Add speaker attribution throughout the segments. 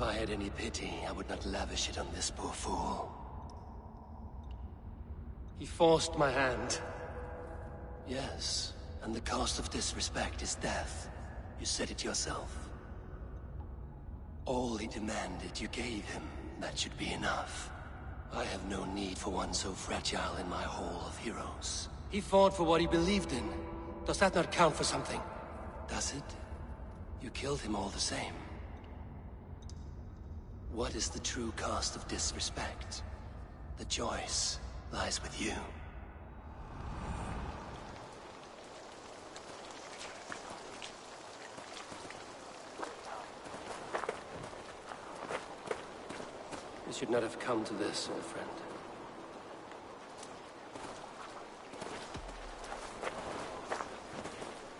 Speaker 1: If I had any pity, I would not lavish it on this poor fool. He forced my hand. Yes, and the cost of disrespect is death. You said it yourself. All he demanded, you gave him. That should be enough. I have no need for one so fragile in my hall of heroes. He fought for what he believed in. Does that not count for something? Does it? You killed him all the same. What is the true cost of disrespect? The choice lies with you. You should not have come to this, old friend.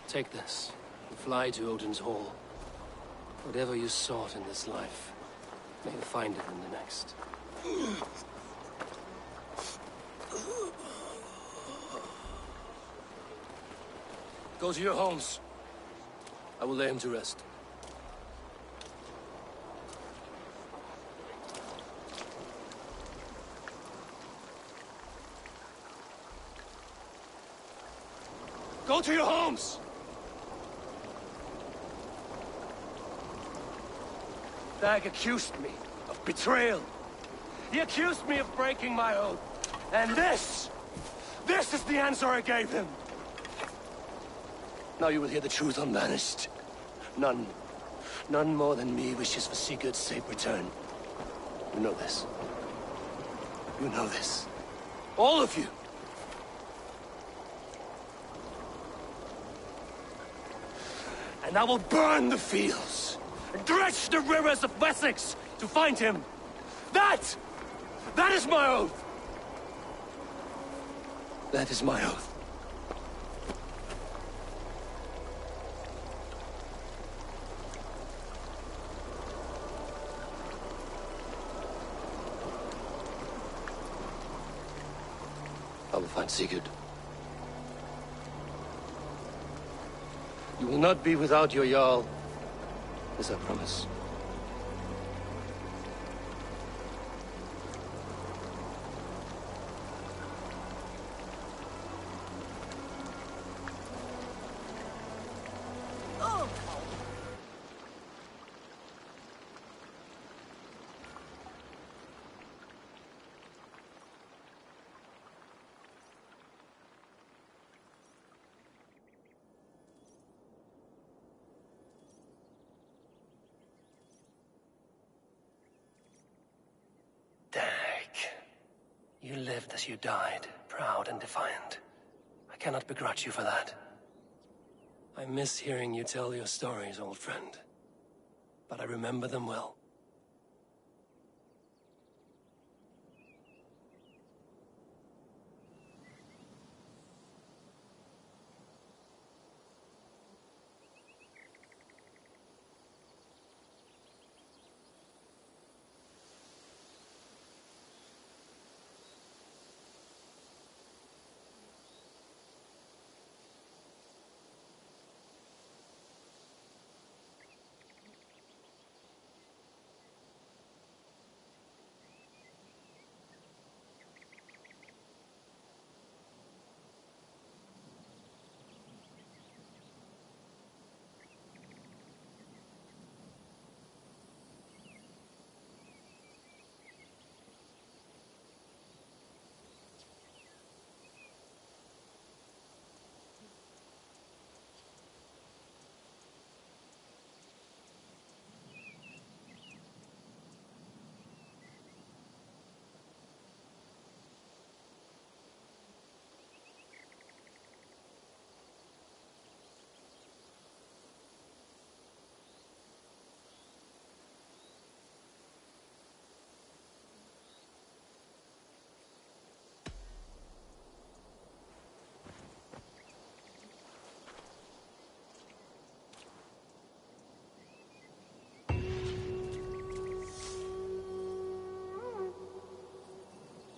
Speaker 1: Take this, and fly to Odin's Hall. Whatever you sought in this life, may you find it in the next. Go to your homes. I will lay him to rest. Go to your homes! Dag accused me of betrayal. He accused me of breaking my oath. And this is the answer I gave him. Now you will hear the truth unbanished. None more than me wishes for Sigurd's safe return. You know this. You know this. All of you. And I will burn the fields, and dredge the rivers of Wessex to find him. That is my oath. That is my oath. I will find Sigurd. You will not be without your Jarl, as I promise. You lived as you died, proud and defiant. I cannot begrudge you for that. I miss hearing you tell your stories, old friend. But I remember them well.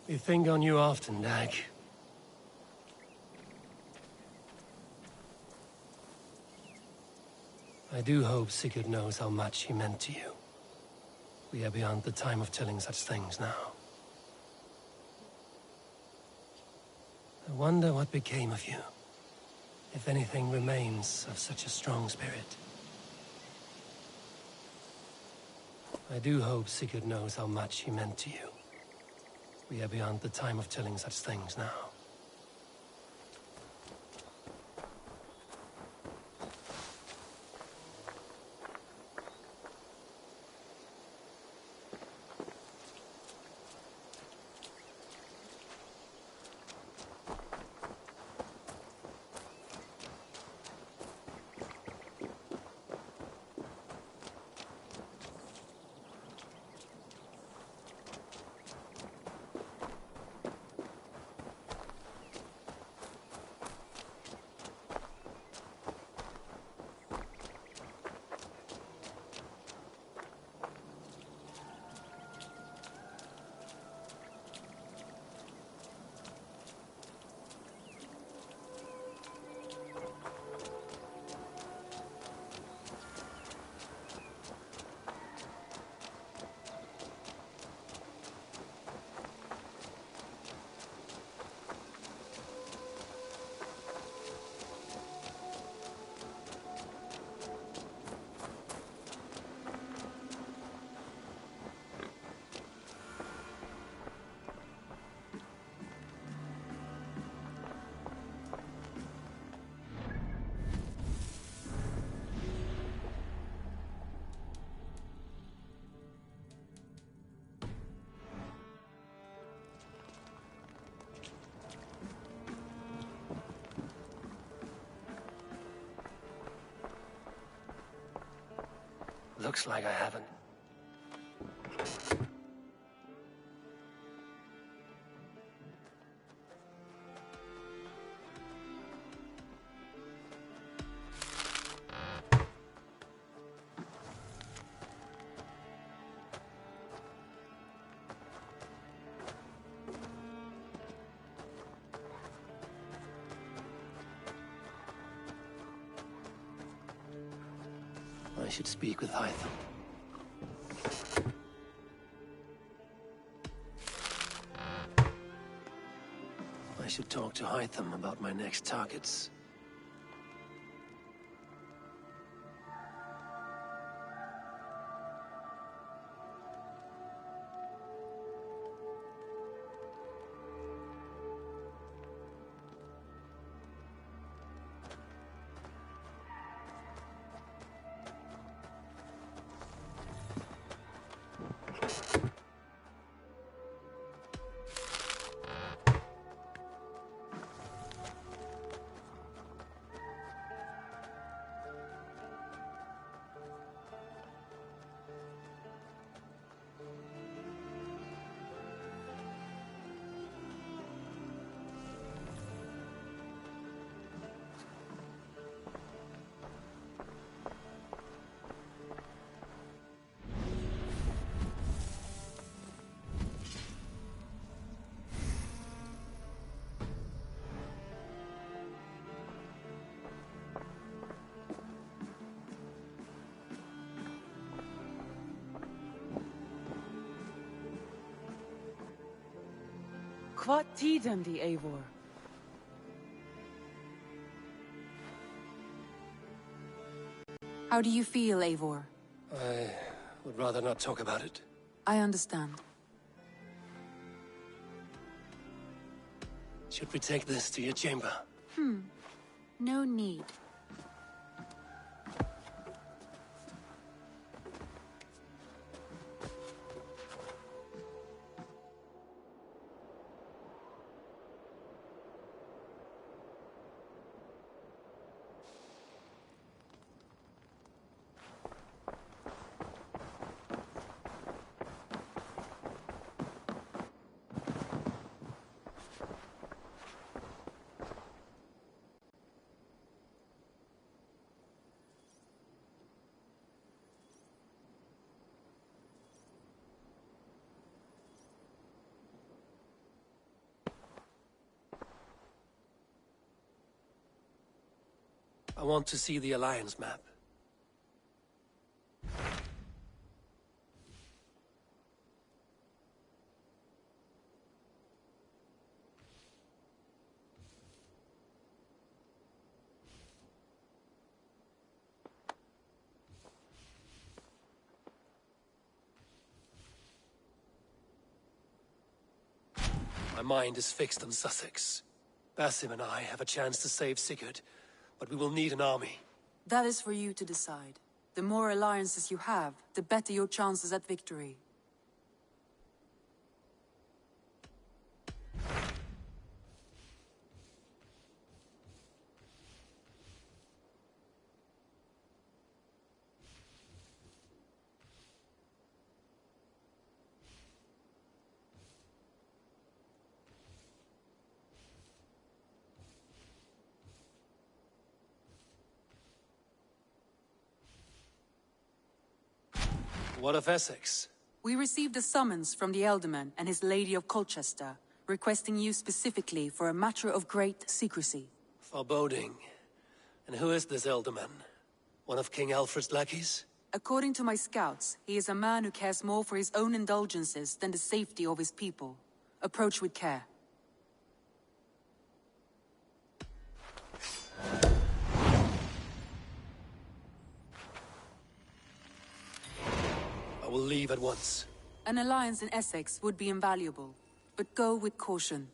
Speaker 1: We think on you often, Dag. I do hope Sigurd knows how much he meant to you. We are beyond the time of telling such things now. I wonder what became of you. If anything remains of such a strong spirit. I do hope Sigurd knows how much he meant to you. We are beyond the time of telling such things now. Looks like I haven't. I should speak with Hytham. I should talk to Hytham about my next targets.
Speaker 2: What tiden the Eivor?
Speaker 3: How do you feel, Eivor?
Speaker 1: I would rather not talk about it.
Speaker 3: I understand.
Speaker 1: Should we take this to your chamber?
Speaker 3: No need.
Speaker 1: I want to see the Alliance map. mind is fixed on Sussex. Basim and I have a chance to save Sigurd, but we will need an army.
Speaker 3: That is for you to decide. The more alliances you have, the better your chances at victory.
Speaker 1: What of Essex?
Speaker 3: We received a summons from the Elderman and his Lady of Colchester, requesting you specifically for a matter of great secrecy.
Speaker 1: Foreboding. And who is this Elderman? One of King Alfred's lackeys?
Speaker 3: According to my scouts, he is a man who cares more for his own indulgences than the safety of his people. Approach with care.
Speaker 1: I will leave at once.
Speaker 3: An alliance in Essex would be invaluable, but go with caution.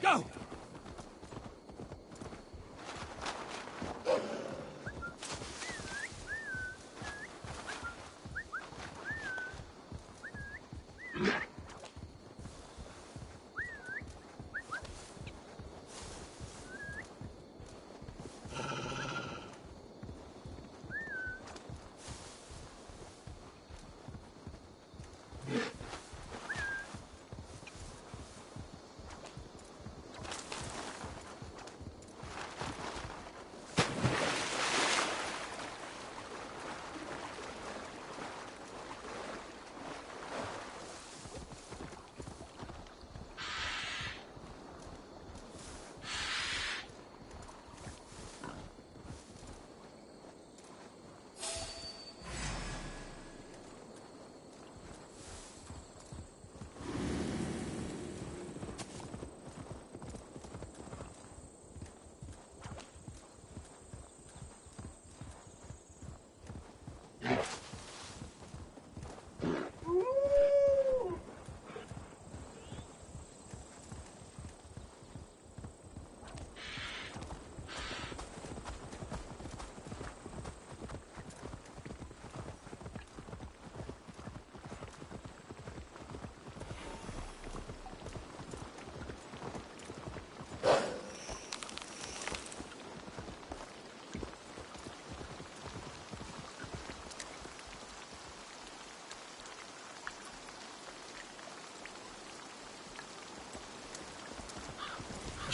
Speaker 1: Go!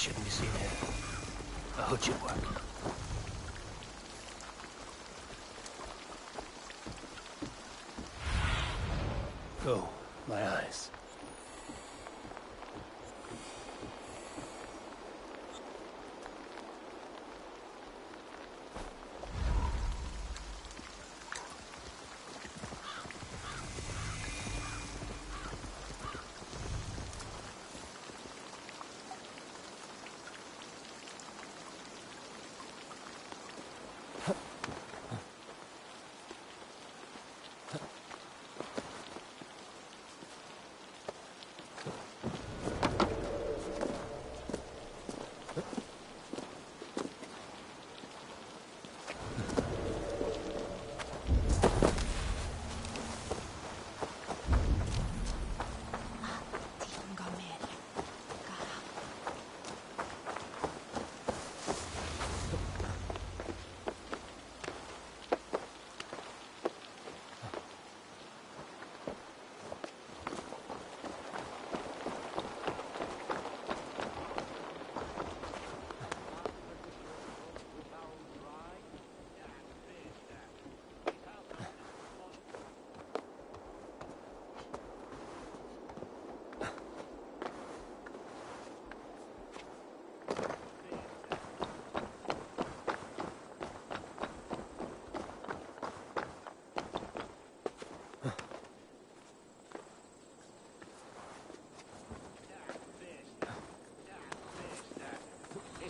Speaker 1: shouldn't be seen here. A hood should work. Go, my eyes.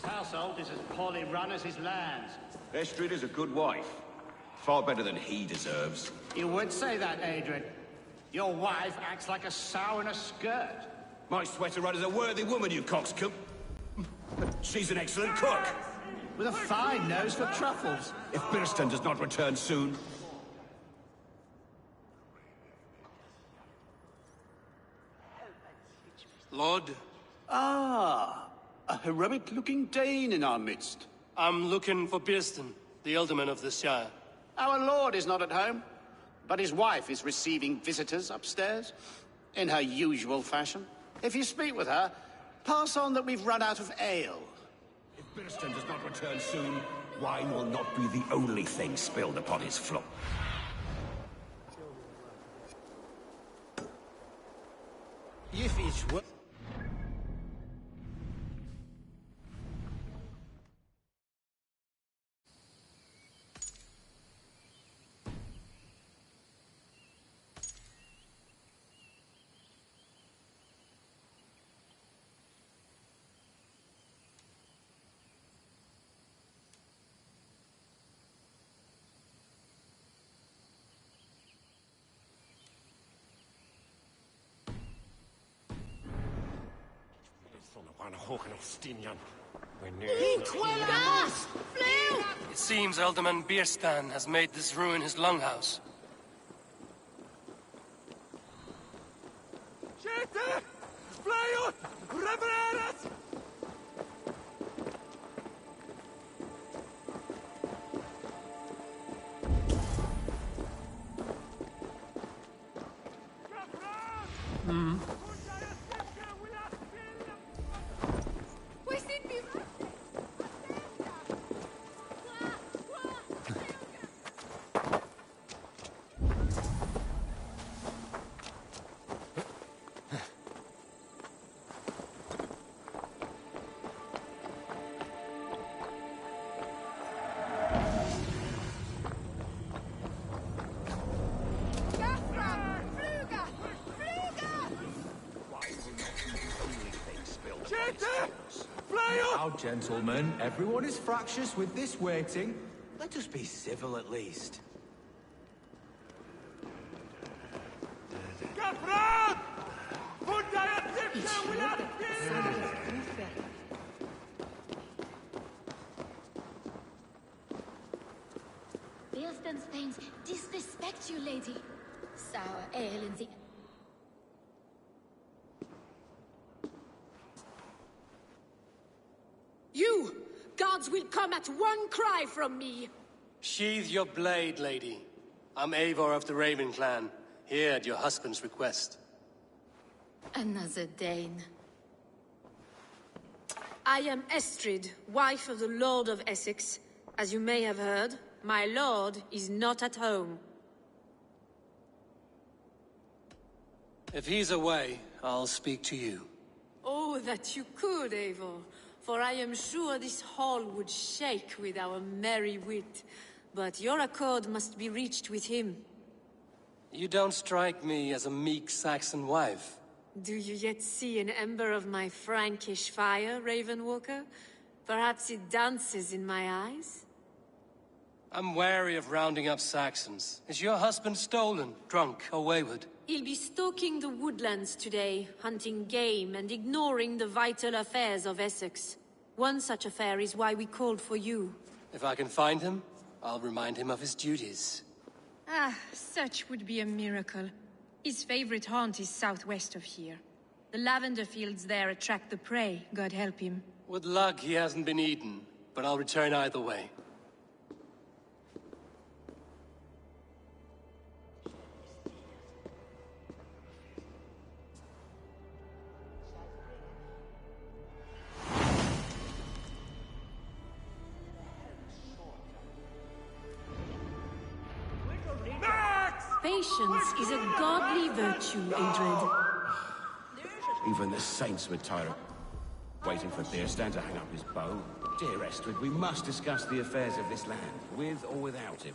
Speaker 4: Household is as poorly run as his lands.
Speaker 5: Estrid is a good wife. Far better than he deserves.
Speaker 4: You would say that, Adrian. Your wife acts like a sow in a skirt.
Speaker 5: My sweater run is a worthy woman, you coxcomb. She's an excellent cook.
Speaker 4: With a fine nose for truffles.
Speaker 5: If Birston does not return soon...
Speaker 1: Lord?
Speaker 4: Ah, a heroic-looking Dane in our midst.
Speaker 1: I'm looking for Birston, the Alderman of the Shire.
Speaker 4: Our lord is not at home, but his wife is receiving visitors upstairs, in her usual fashion. If you speak with her, pass on that we've run out of ale.
Speaker 5: If Birston does not return soon, wine will not be the only thing spilled upon his floor.
Speaker 1: If it were... It seems Alderman Birstan has made this ruin his longhouse.
Speaker 6: Now, gentlemen, everyone is fractious with this waiting. Let us be civil at least.
Speaker 7: Birston's Thanes disrespect you, lady. Sour ale in the...
Speaker 8: You! Gods will come at one cry from me!
Speaker 1: Sheathe your blade, lady. I'm Eivor of the Raven clan, here at your husband's request.
Speaker 7: Another Dane.
Speaker 8: I am Estrid, wife of the Lord of Essex. As you may have heard, my lord is not at home.
Speaker 1: If he's away, I'll speak to you.
Speaker 8: Oh, that you could, Eivor. For I am sure this hall would shake with our merry wit. But your accord must be reached with him.
Speaker 1: You don't strike me as a meek Saxon wife.
Speaker 8: Do you yet see an ember of my Frankish fire, Ravenwalker? Perhaps it dances in my eyes?
Speaker 1: I'm wary of rounding up Saxons. Is your husband stolen, drunk, or wayward?
Speaker 8: He'll be stalking the woodlands today, hunting game and ignoring the vital affairs of Essex. One such affair is why we called for you.
Speaker 1: If I can find him, I'll remind him of his duties.
Speaker 9: Ah, such would be a miracle. His favorite haunt is southwest of here. The lavender fields there attract the prey, God help him.
Speaker 1: With luck, he hasn't been eaten, but I'll return either way.
Speaker 8: Patience is a godly virtue, Adred.
Speaker 5: Even the saints would tire of waiting for Beerstan to hang up his bow. Dear Estrid, we must discuss the affairs of this land, with or without him.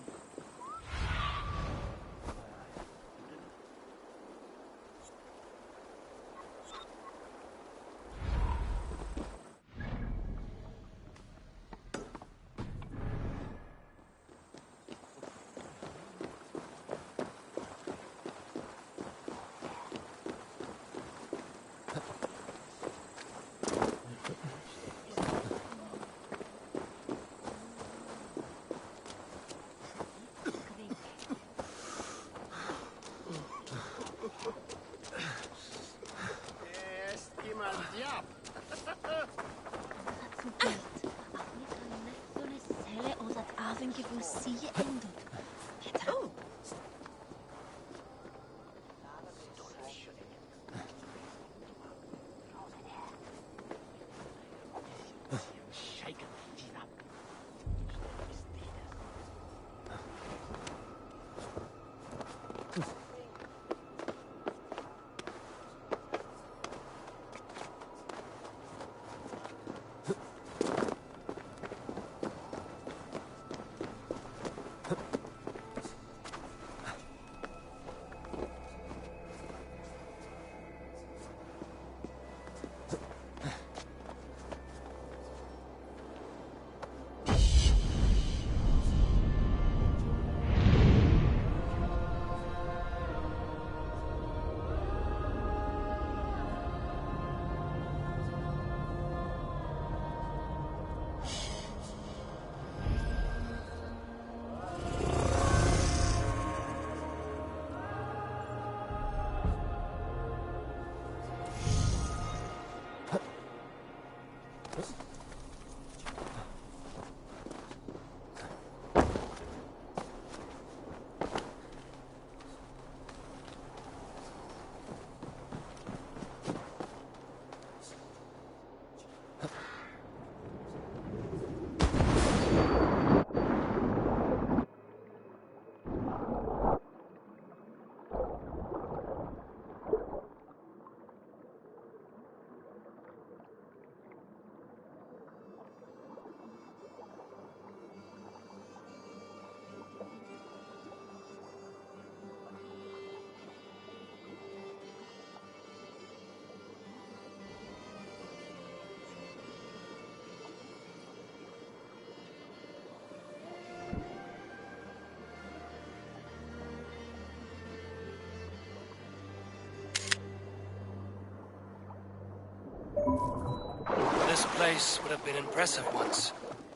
Speaker 1: This place would have been impressive once,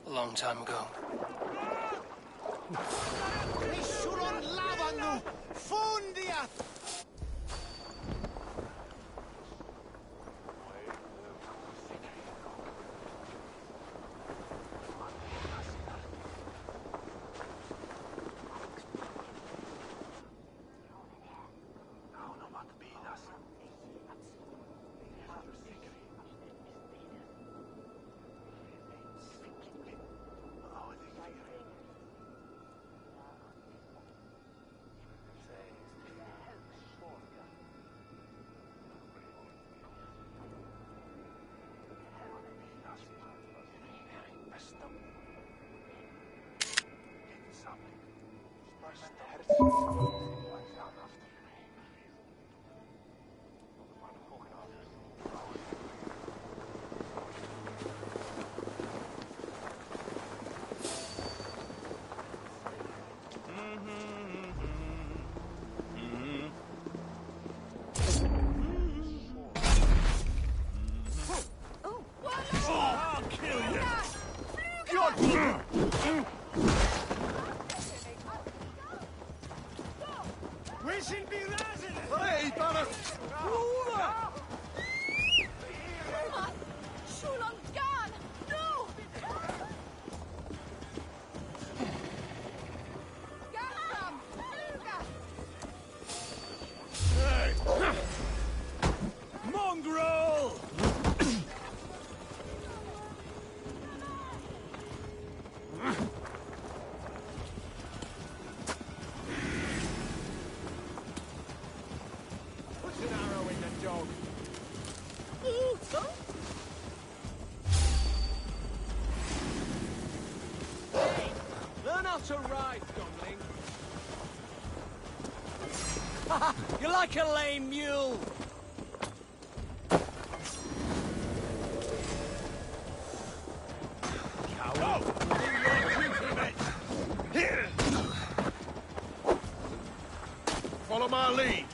Speaker 1: a long time ago. To ride, dumpling. You're like a lame mule.
Speaker 10: Follow my lead.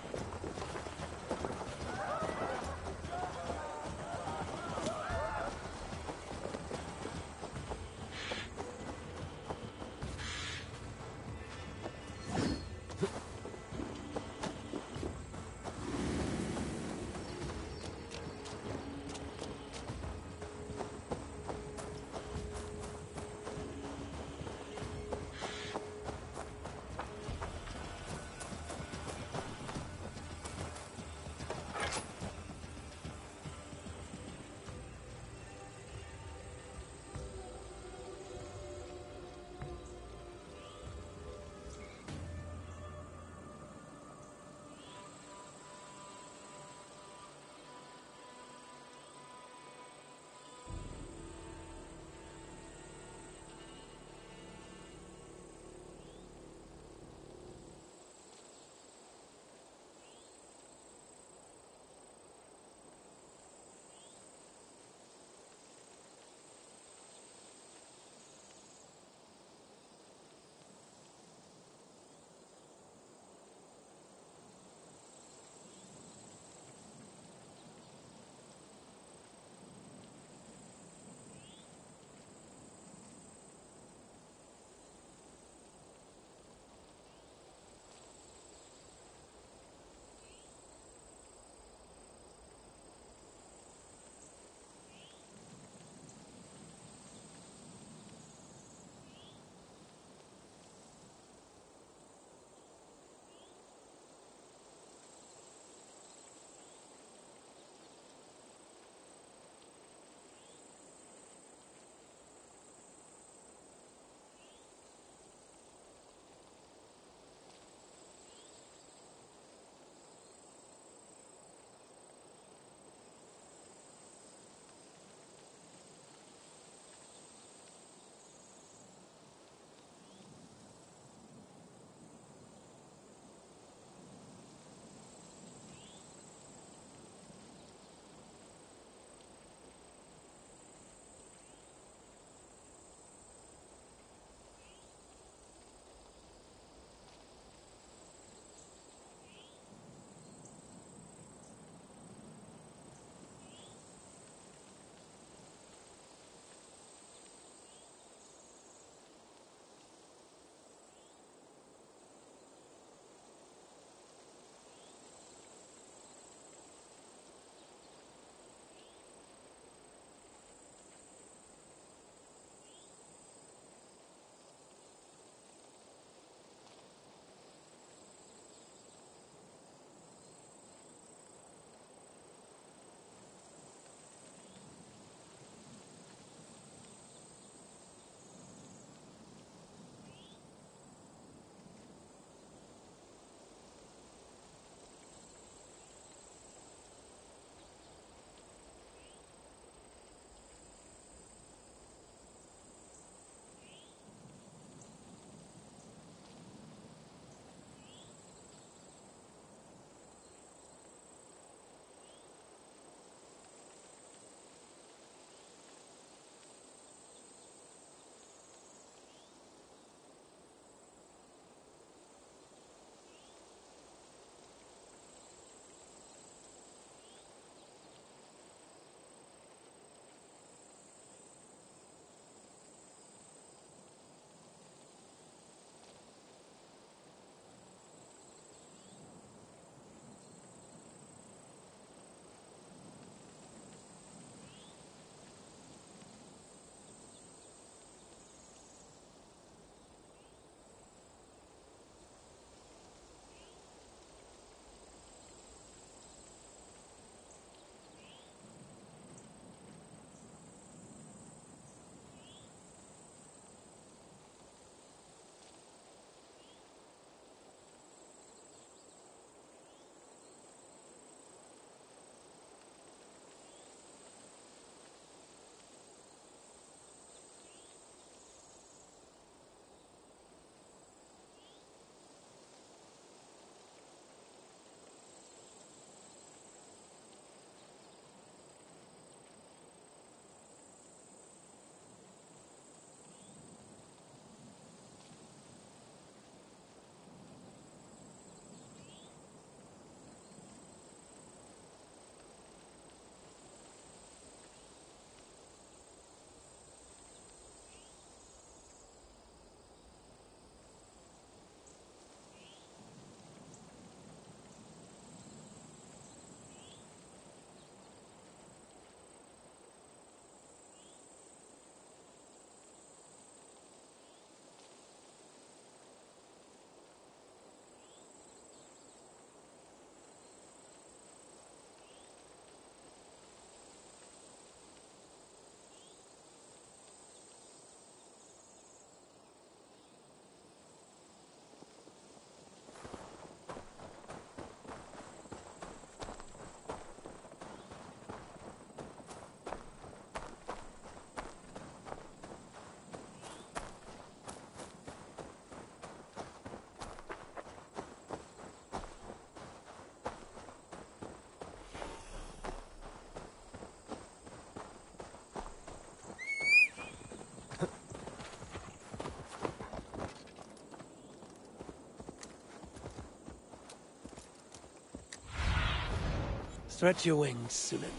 Speaker 1: Stretch your wings, Sunan.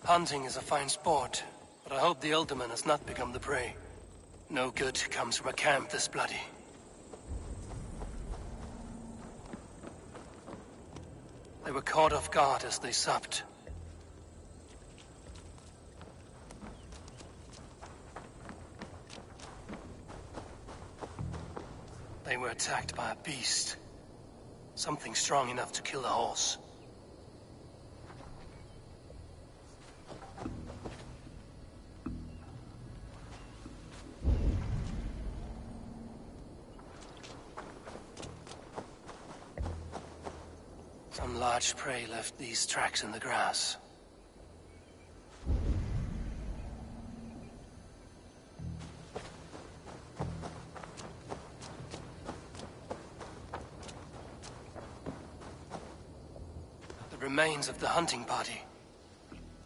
Speaker 1: Hunting is a fine sport, but I hope the Elderman has not become the prey. No good comes from a camp this bloody. They were caught off guard as they supped. They were attacked by a beast. Something strong enough to kill a horse. Some large prey left these tracks in the grass. The remains of the hunting party.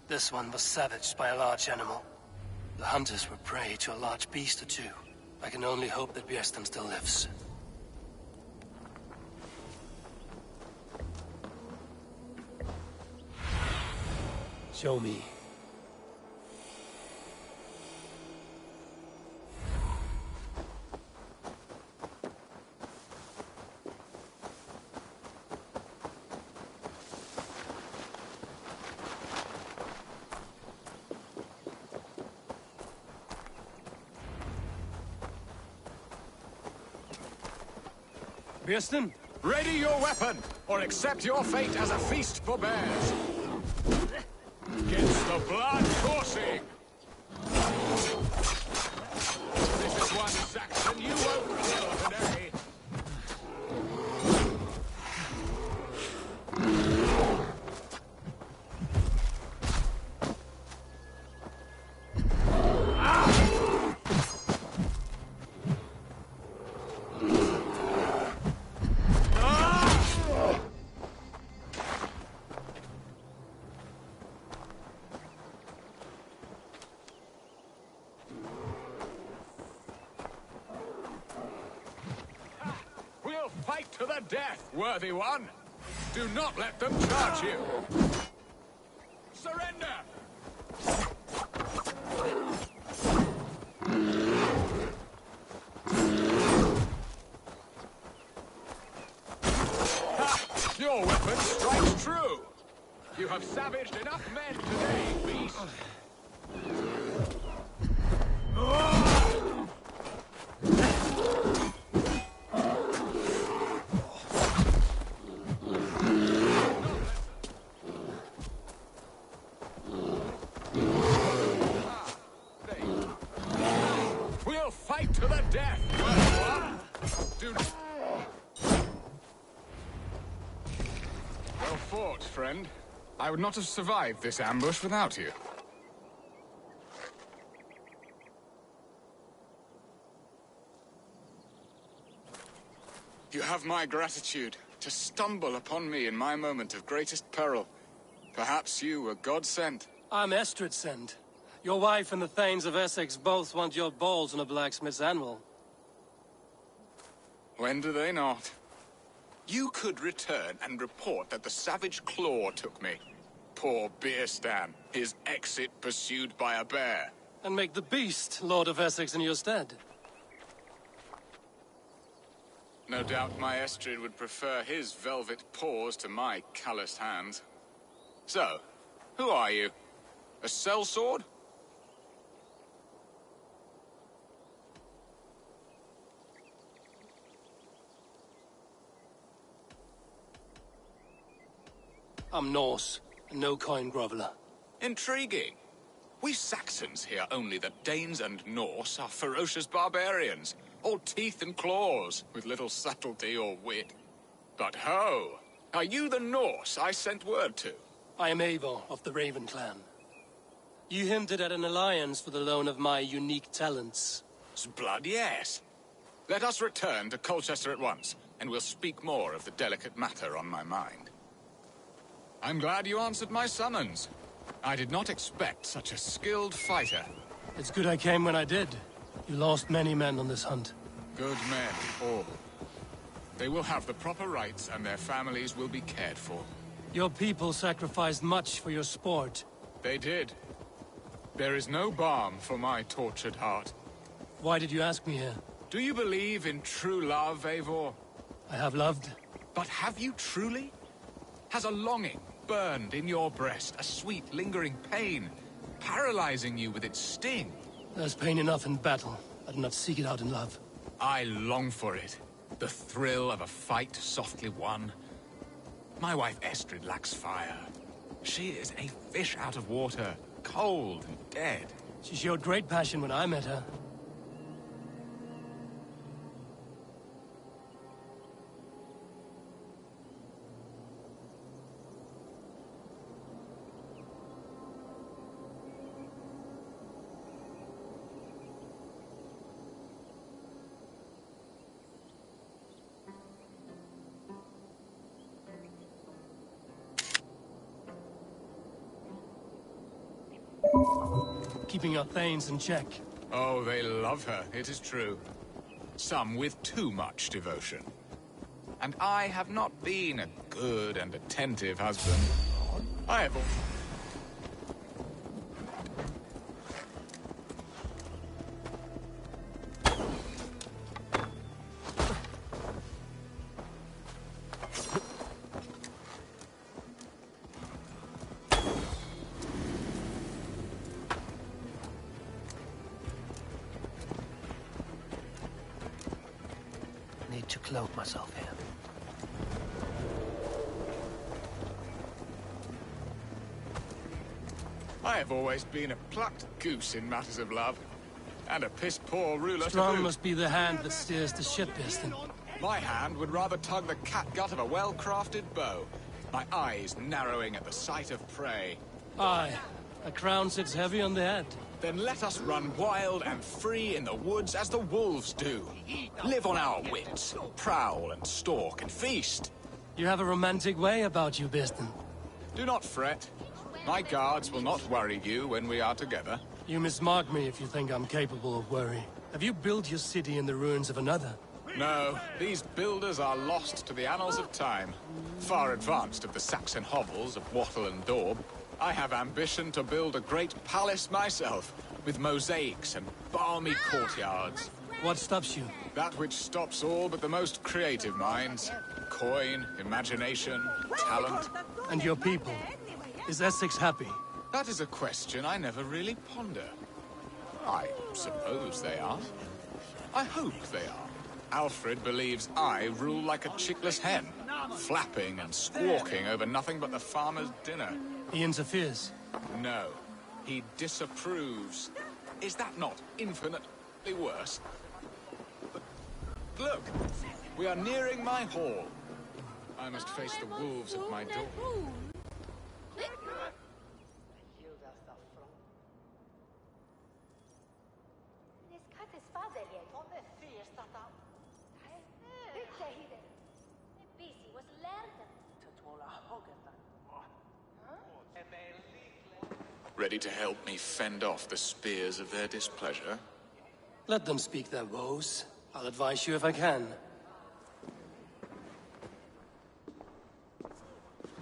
Speaker 1: This one was savaged by a large animal. The hunters were prey to a large beast or two. I can only hope that Björsten still lives. Show me. Björsten?
Speaker 10: Ready your weapon, or accept your fate as a feast for bears. Against the blood coursing! This is one Saxon you won't kill today! Fight to the death, worthy one! Do not let them charge you! Surrender! Ha! Your weapon strikes true! You have savaged enough men today, beast! Fight to the death, worthy one! Well fought, friend. I would not have survived this ambush without you. You have my gratitude to stumble upon me in my moment of greatest peril. Perhaps you were God-sent.
Speaker 1: I'm Estrid sent. Your wife and the Thanes of Essex both want your balls on a blacksmith's anvil.
Speaker 10: When do they not? You could return and report that the savage claw took me. Poor Björsten, his exit pursued by a bear.
Speaker 1: And make the beast Lord of Essex in your stead.
Speaker 10: No doubt my Estrid would prefer his velvet paws to my calloused hands. So, who are you? A sellsword?
Speaker 1: I'm Norse, and no coin groveler.
Speaker 10: Intriguing. We Saxons hear only that Danes and Norse are ferocious barbarians, all teeth and claws, with little subtlety or wit. But ho! Are you the Norse I sent word to?
Speaker 1: I am Eivor of the Raven clan. You hinted at an alliance for the loan of my unique talents.
Speaker 10: Blood, yes. Let us return to Colchester at once, and we'll speak more of the delicate matter on my mind. I'm glad you answered my summons. I did not expect such a skilled fighter.
Speaker 1: It's good I came when I did. You lost many men on this hunt.
Speaker 10: Good men, all. They will have the proper rights, and their families will be cared for.
Speaker 1: Your people sacrificed much for your sport.
Speaker 10: They did. There is no balm for my tortured heart.
Speaker 1: Why did you ask me here?
Speaker 10: Do you believe in true love, Eivor?
Speaker 1: I have loved.
Speaker 10: But have you truly? Has a longing burned in your breast, a sweet, lingering pain, paralyzing you with its sting?
Speaker 1: There's pain enough in battle. I do not seek it out in love.
Speaker 10: I long for it. The thrill of a fight softly won. My wife Estrid lacks fire. She is a fish out of water, cold and dead.
Speaker 1: She showed great passion when I met her. Keeping our Thanes in check.
Speaker 10: Oh, they love her, it is true. Some with too much devotion. And I have not been a good and attentive husband. I have...
Speaker 1: To cloak myself here.
Speaker 10: I have always been a plucked goose in matters of love. And a piss-poor ruler
Speaker 1: Strong
Speaker 10: to boot.
Speaker 1: must be the hand that steers the ship, Piston.
Speaker 10: My hand would rather tug the catgut of a well-crafted bow. My eyes narrowing at the sight of prey.
Speaker 1: Aye, a crown sits heavy on the head.
Speaker 10: Then let us run wild and free in the woods as the wolves do. Live on our wits, prowl and stalk and feast.
Speaker 1: You have a romantic way about you, Piston.
Speaker 10: Do not fret. My guards will not worry you when we are together.
Speaker 1: You mismark me if you think I'm capable of worry. Have you built your city in the ruins of another?
Speaker 10: No, these builders are lost to the annals of time. Far advanced of the Saxon hovels of Wattle and Daub. I have ambition to build a great palace myself, with mosaics and balmy courtyards.
Speaker 1: What stops you?
Speaker 10: That which stops all but the most creative minds. Coin, imagination, talent.
Speaker 1: And your people? Is Essex happy?
Speaker 10: That is a question I never really ponder. I suppose they are. I hope they are. Alfred believes I rule like a chickless hen, flapping and squawking over nothing but the farmer's dinner.
Speaker 1: He interferes?
Speaker 10: No, he disapproves. Is that not infinitely worse? Look, we are nearing my hall. I must face the wolves at my door. Ready to help me fend off the spears of their displeasure?
Speaker 1: Let them speak their woes. I'll advise you if I can.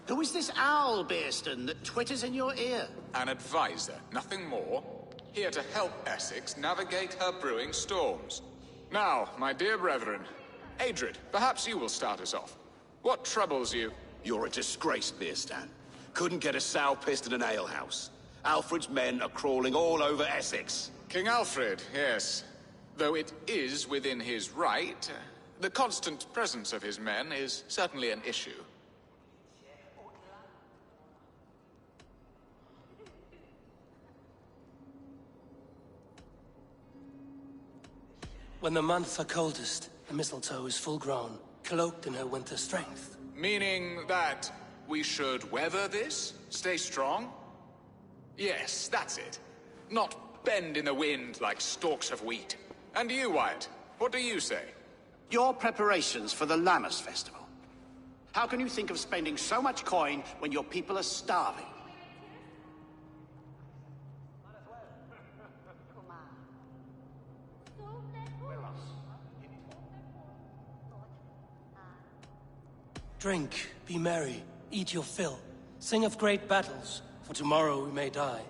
Speaker 4: Who is this owl, Bearston, that twitters in your ear?
Speaker 10: An advisor, nothing more. Here to help Essex navigate her brewing storms. Now, my dear brethren, Adrid, perhaps you will start us off. What troubles you?
Speaker 5: You're a disgrace, Beerstan. Couldn't get a sow pissed in an alehouse. Alfred's men are crawling all over Essex.
Speaker 10: King Alfred, yes. Though it is within his right, the constant presence of his men is certainly an issue.
Speaker 1: When the months are coldest, the mistletoe is full grown, cloaked in her winter strength.
Speaker 10: Meaning that we should weather this? Stay strong? Yes, that's it. Not bend in the wind like stalks of wheat. And you, Wyatt, what do you say?
Speaker 4: Your preparations for the Lammas Festival. How can you think of spending so much coin when your people are starving?
Speaker 1: Drink, be merry, eat your fill. Sing of great battles, for tomorrow we may die.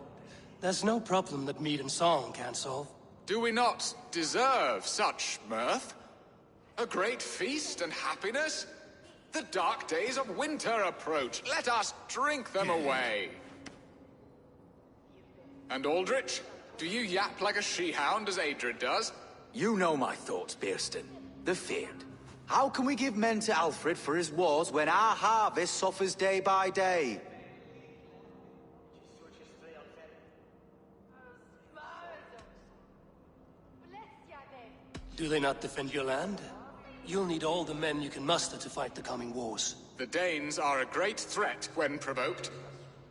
Speaker 1: There's no problem that mead and song can't solve.
Speaker 10: Do we not deserve such mirth? A great feast and happiness? The dark days of winter approach. Let us drink them away. And Aldrich, do you yap like a she-hound as Adred does?
Speaker 6: You know my thoughts, Bearston. The feared. How can we give men to Alfred for his wars when our harvest suffers day by day?
Speaker 1: Do they not defend your land? You'll need all the men you can muster to fight the coming wars.
Speaker 10: The Danes are a great threat when provoked.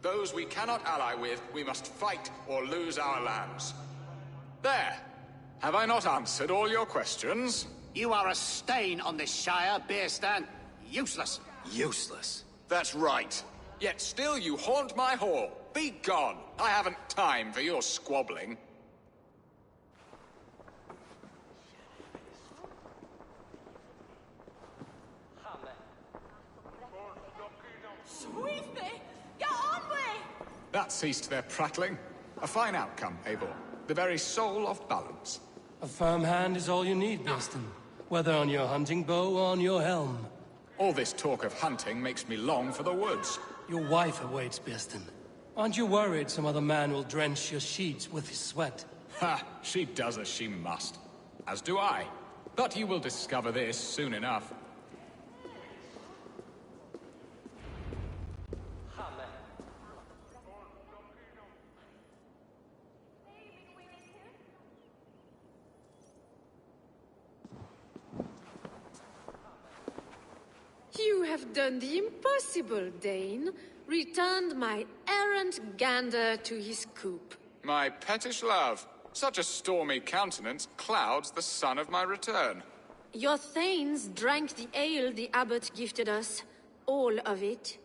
Speaker 10: Those we cannot ally with, we must fight or lose our lands. There. Have I not answered all your questions?
Speaker 4: You are a stain on this Shire, Bearstan. Useless.
Speaker 6: Useless.
Speaker 10: That's right. Yet still you haunt my hall. Be gone. I haven't time for your squabbling. That ceased their prattling. A fine outcome, Eivor. The very soul of balance.
Speaker 1: A firm hand is all you need, Bearston. Whether on your hunting bow or on your helm.
Speaker 10: All this talk of hunting makes me long for the woods.
Speaker 1: Your wife awaits, Bearston. Aren't you worried some other man will drench your sheets with his sweat?
Speaker 10: Ha! She does as she must. As do I. But you will discover this soon enough.
Speaker 8: You have done the impossible, Dane. Returned my errant gander to his coop.
Speaker 10: My pettish love. Such a stormy countenance clouds the sun of my return.
Speaker 8: Your thanes drank the ale the abbot gifted us. All of it.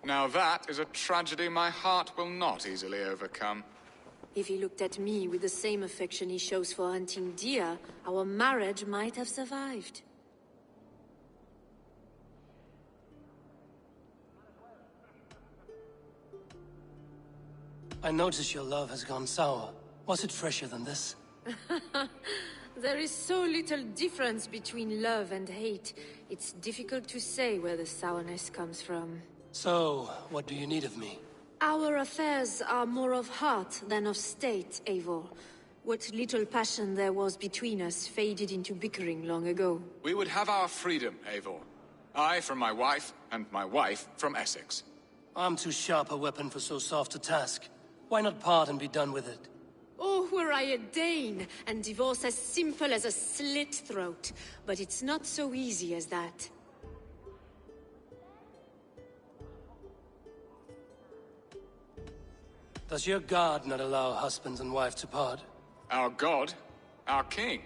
Speaker 10: Now that is a tragedy my heart will not easily overcome.
Speaker 8: If he looked at me with the same affection he shows for hunting deer, our marriage might have survived.
Speaker 1: I notice your love has gone sour. Was it fresher than this?
Speaker 8: There is so little difference between love and hate. It's difficult to say where the sourness comes from.
Speaker 1: So, what do you need of me?
Speaker 8: Our affairs are more of heart than of state, Eivor. What little passion there was between us faded into bickering long ago.
Speaker 10: We would have our freedom, Eivor. I from my wife, and my wife from Essex.
Speaker 1: I'm too sharp a weapon for so soft a task. Why not part and be done with it?
Speaker 8: Oh, were I a Dane, and divorce as simple as a slit throat. But it's not so easy as that.
Speaker 1: Does your god not allow husband and wife to part?
Speaker 10: Our god? Our king?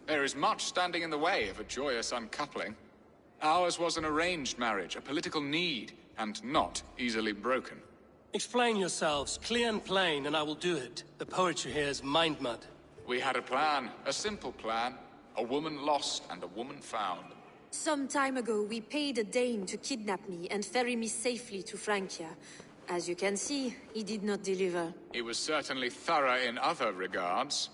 Speaker 10: There is much standing in the way of a joyous uncoupling. Ours was an arranged marriage, a political need, and not easily broken.
Speaker 1: Explain yourselves, clear and plain, and I will do it. The poetry here is mind mud.
Speaker 10: We had a plan, a simple plan. A woman lost and a woman found.
Speaker 8: Some time ago, we paid a Dane to kidnap me and ferry me safely to Francia. As you can see, he did not deliver.
Speaker 10: He was certainly thorough in other regards.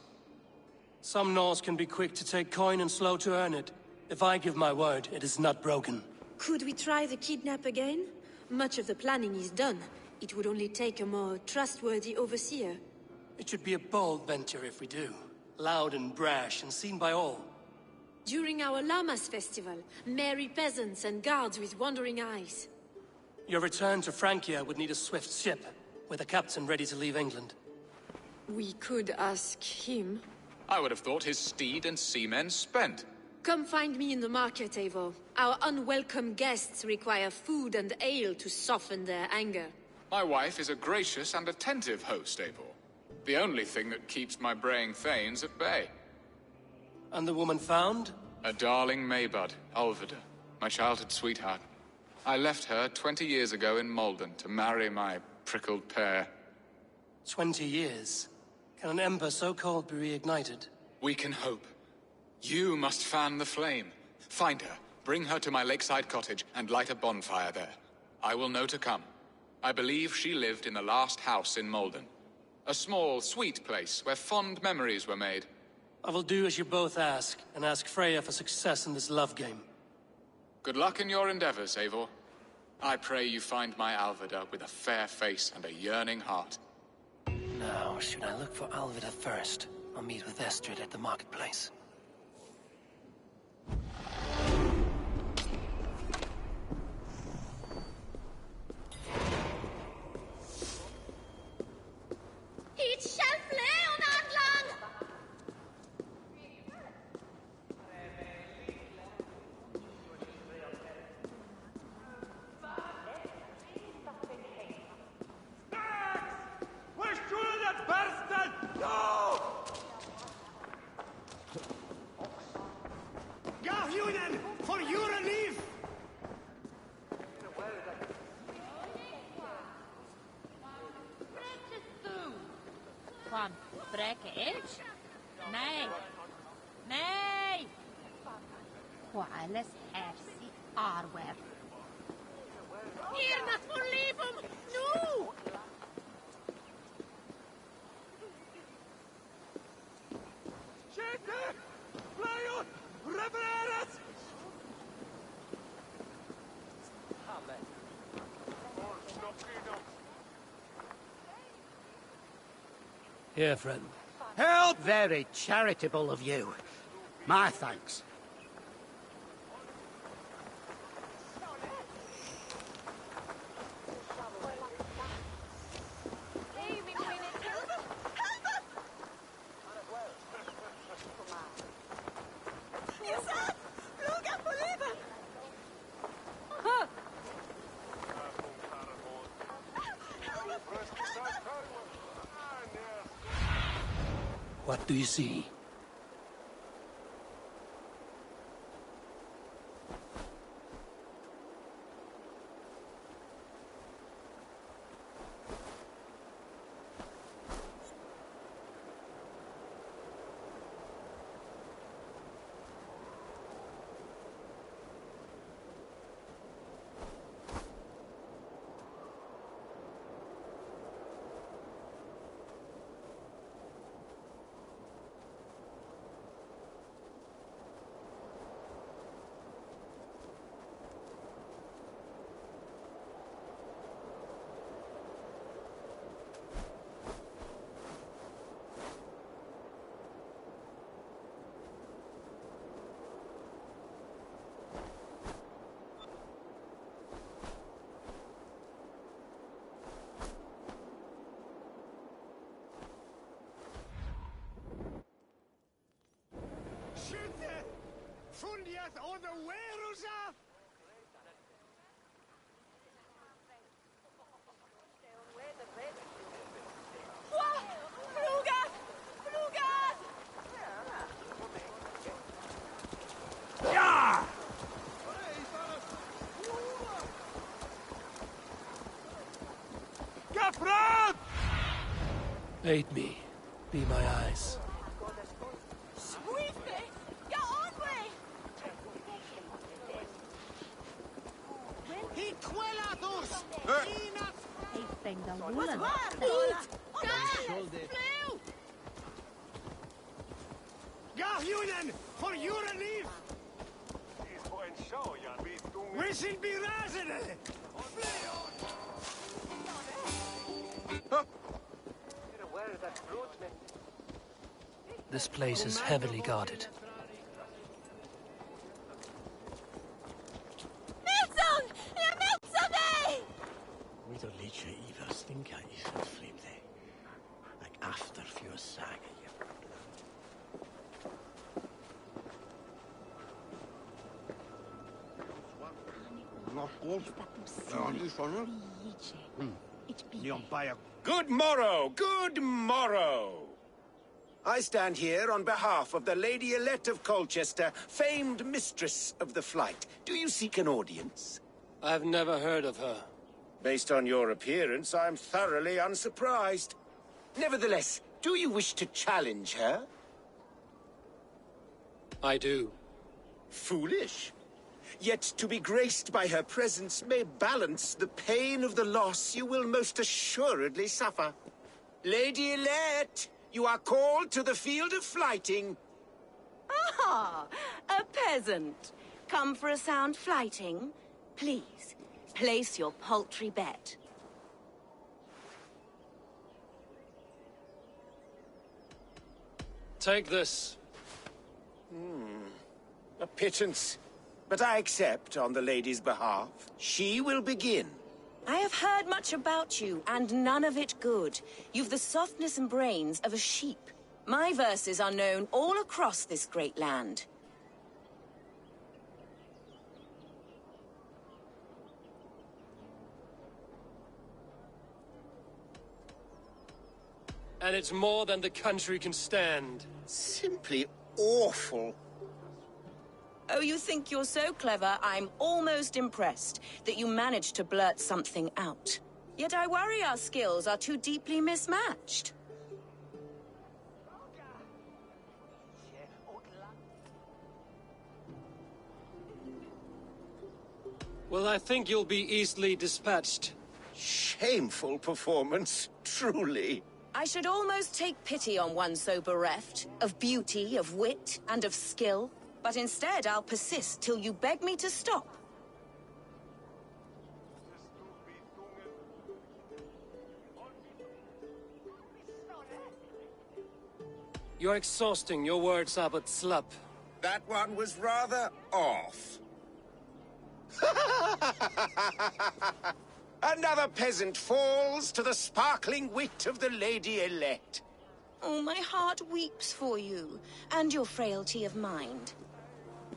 Speaker 1: Some Norse can be quick to take coin and slow to earn it. If I give my word, it is not broken.
Speaker 8: Could we try the kidnap again? Much of the planning is done. It would only take a more trustworthy overseer.
Speaker 1: It should be a bold venture if we do. Loud and brash and seen by all.
Speaker 8: During our Lammas festival, merry peasants and guards with wandering eyes.
Speaker 1: Your return to Francia would need a swift ship, with a captain ready to leave England.
Speaker 8: We could ask him.
Speaker 10: I would have thought his steed and seamen spent.
Speaker 8: Come find me in the market, Eivor. Our unwelcome guests require food and ale to soften their anger.
Speaker 10: My wife is a gracious and attentive host, Eivor. The only thing that keeps my braying thanes at bay.
Speaker 1: And the woman found?
Speaker 10: A darling Maybud, Alvida, my childhood sweetheart. I left her 20 years ago in Malden to marry my prickled pear.
Speaker 1: 20 years? Can an ember so cold be reignited?
Speaker 10: We can hope. You must fan the flame. Find her, bring her to my lakeside cottage, and light a bonfire there. I will know to come. I believe she lived in the last house in Malden. A small, sweet place where fond memories were made.
Speaker 1: I will do as you both ask, and ask Freya for success in this love game.
Speaker 10: Good luck in your endeavors, Eivor. I pray you find my Alvida with a fair face and a yearning heart.
Speaker 1: Now, should I look for Alvida first, or meet with Estrid at the marketplace?
Speaker 7: Hit Schäffle und Adlan!
Speaker 4: Gahjunen, for your relief!
Speaker 11: Van Brekke Edge? Nee. Nee! Quales hersi arwer.
Speaker 8: Hier, not for leave him! No!
Speaker 4: Shete! Flyot! Revereres!
Speaker 1: Here, friend.
Speaker 4: Help! Very charitable of you. My thanks.
Speaker 1: What do you see?
Speaker 4: Shete! Fundiat on the Werusa! Gafrad!
Speaker 1: Aid me. Be my eyes.
Speaker 4: Gahjunen, for your relief! We should be razende!
Speaker 1: This place is heavily guarded.
Speaker 4: We don't lead you either, stinker is flame day. Like after few saga, you.
Speaker 5: Good morrow, good morrow! I stand here on behalf of the Lady Elect of Colchester, famed mistress of the flight. Do you seek an audience?
Speaker 1: I've never heard of her.
Speaker 5: Based on your appearance, I'm thoroughly unsurprised. Nevertheless, do you wish to challenge her?
Speaker 1: I do.
Speaker 5: Foolish. Yet to be graced by her presence may balance the pain of the loss you will most assuredly suffer. Lady Elect, you are called to the field of flighting.
Speaker 12: Ah, a peasant. Come for a sound flighting? Please, place your paltry bet.
Speaker 1: Take this.
Speaker 5: A pittance. But I accept on the lady's behalf. She will begin.
Speaker 12: I have heard much about you, and none of it good. You've the softness and brains of a sheep. My verses are known all across this great land.
Speaker 1: And it's more than the country can stand.
Speaker 5: Simply awful.
Speaker 12: Oh, you think you're so clever, I'm almost impressed that you managed to blurt something out. Yet I worry our skills are too deeply mismatched.
Speaker 1: Well, I think you'll be easily dispatched.
Speaker 5: Shameful performance, truly.
Speaker 12: I should almost take pity on one so bereft, of beauty, of wit, and of skill. But instead, I'll persist till you beg me to stop.
Speaker 1: You're exhausting. Your words are but slap.
Speaker 5: That one was rather off. Another peasant falls to the sparkling wit of the Lady Elect.
Speaker 12: Oh, my heart weeps for you, and your frailty of mind.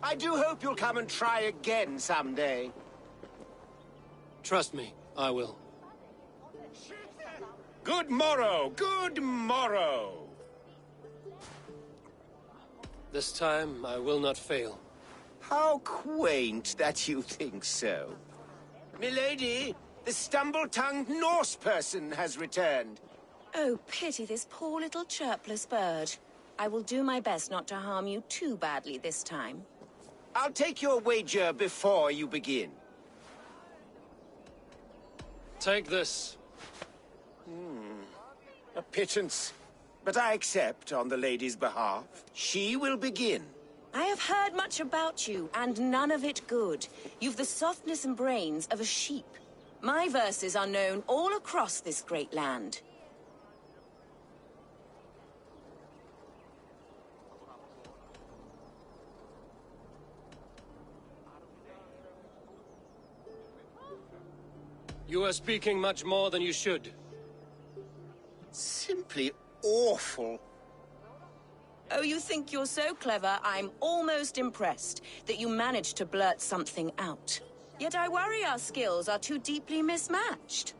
Speaker 5: I do hope you'll come and try again someday.
Speaker 1: Trust me, I will.
Speaker 5: Good morrow, good morrow!
Speaker 1: This time, I will not fail.
Speaker 5: How quaint that you think so. Milady, the stumble-tongued Norse person has returned.
Speaker 12: Oh, pity this poor little chirpless bird. I will do my best not to harm you too badly this time.
Speaker 5: I'll take your wager before you begin.
Speaker 1: Take this.
Speaker 5: A pittance. But I accept on the lady's behalf. She will begin.
Speaker 12: I have heard much about you, and none of it good. You've the softness and brains of a sheep. My verses are known all across this great land.
Speaker 1: You are speaking much more than you should.
Speaker 5: Simply awful.
Speaker 12: Oh, you think you're so clever, I'm almost impressed that you managed to blurt something out. Yet I worry our skills are too deeply mismatched.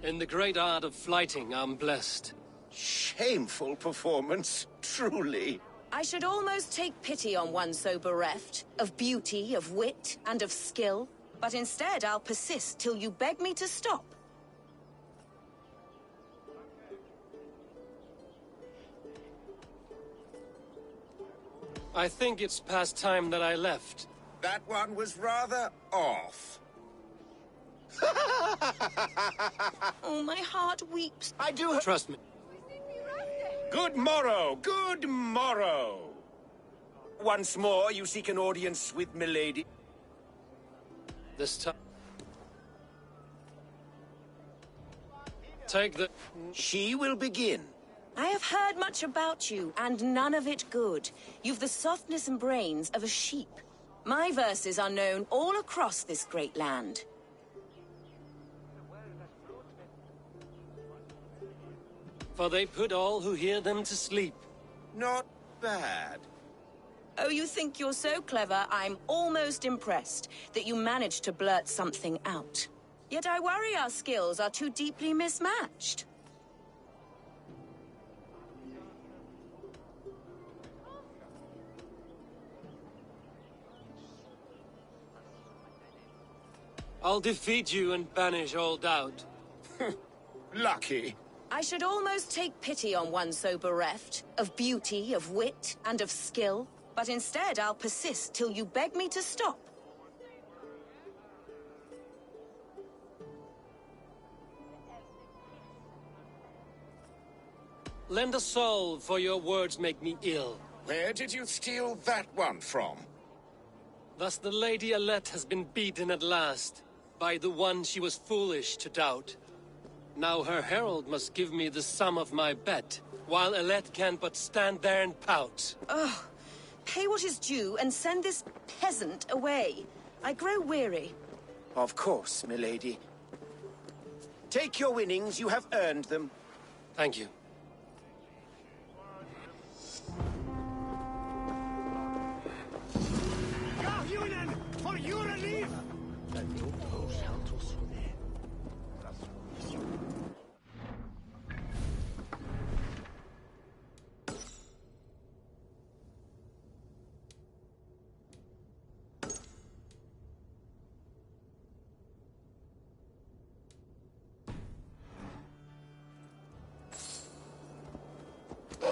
Speaker 1: In the great art of flighting, I'm blessed.
Speaker 5: Shameful performance, truly.
Speaker 12: I should almost take pity on one so bereft, of beauty, of wit, and of skill. But instead, I'll persist till you beg me to stop.
Speaker 1: I think it's past time that I left.
Speaker 5: That one was rather off.
Speaker 12: Oh, my heart weeps.
Speaker 5: I do...
Speaker 1: Trust me.
Speaker 5: Good morrow, good morrow. Once more, you seek an audience with milady.
Speaker 1: This time... Take the...
Speaker 5: She will begin.
Speaker 12: I have heard much about you, and none of it good. You've the softness and brains of a sheep. My verses are known all across this great land.
Speaker 1: For they put all who hear them to sleep.
Speaker 5: Not bad.
Speaker 12: Oh, you think you're so clever, I'm almost impressed that you managed to blurt something out. Yet I worry our skills are too deeply mismatched.
Speaker 1: I'll defeat you and banish all doubt.
Speaker 5: Lucky.
Speaker 12: I should almost take pity on one so bereft, of beauty, of wit, and of skill. But instead, I'll persist till you beg me to stop.
Speaker 1: Lend a soul, for your words make me ill.
Speaker 10: Where did you steal that one from?
Speaker 1: Thus the Lady Alette has been beaten at last, by the one she was foolish to doubt. Now her herald must give me the sum of my bet, while Alette can but stand there and pout.
Speaker 12: Ugh. Pay what is due and send this peasant away. I grow weary.
Speaker 5: Of course, milady. Take your winnings, you have earned them.
Speaker 1: Thank you.
Speaker 5: For your relief!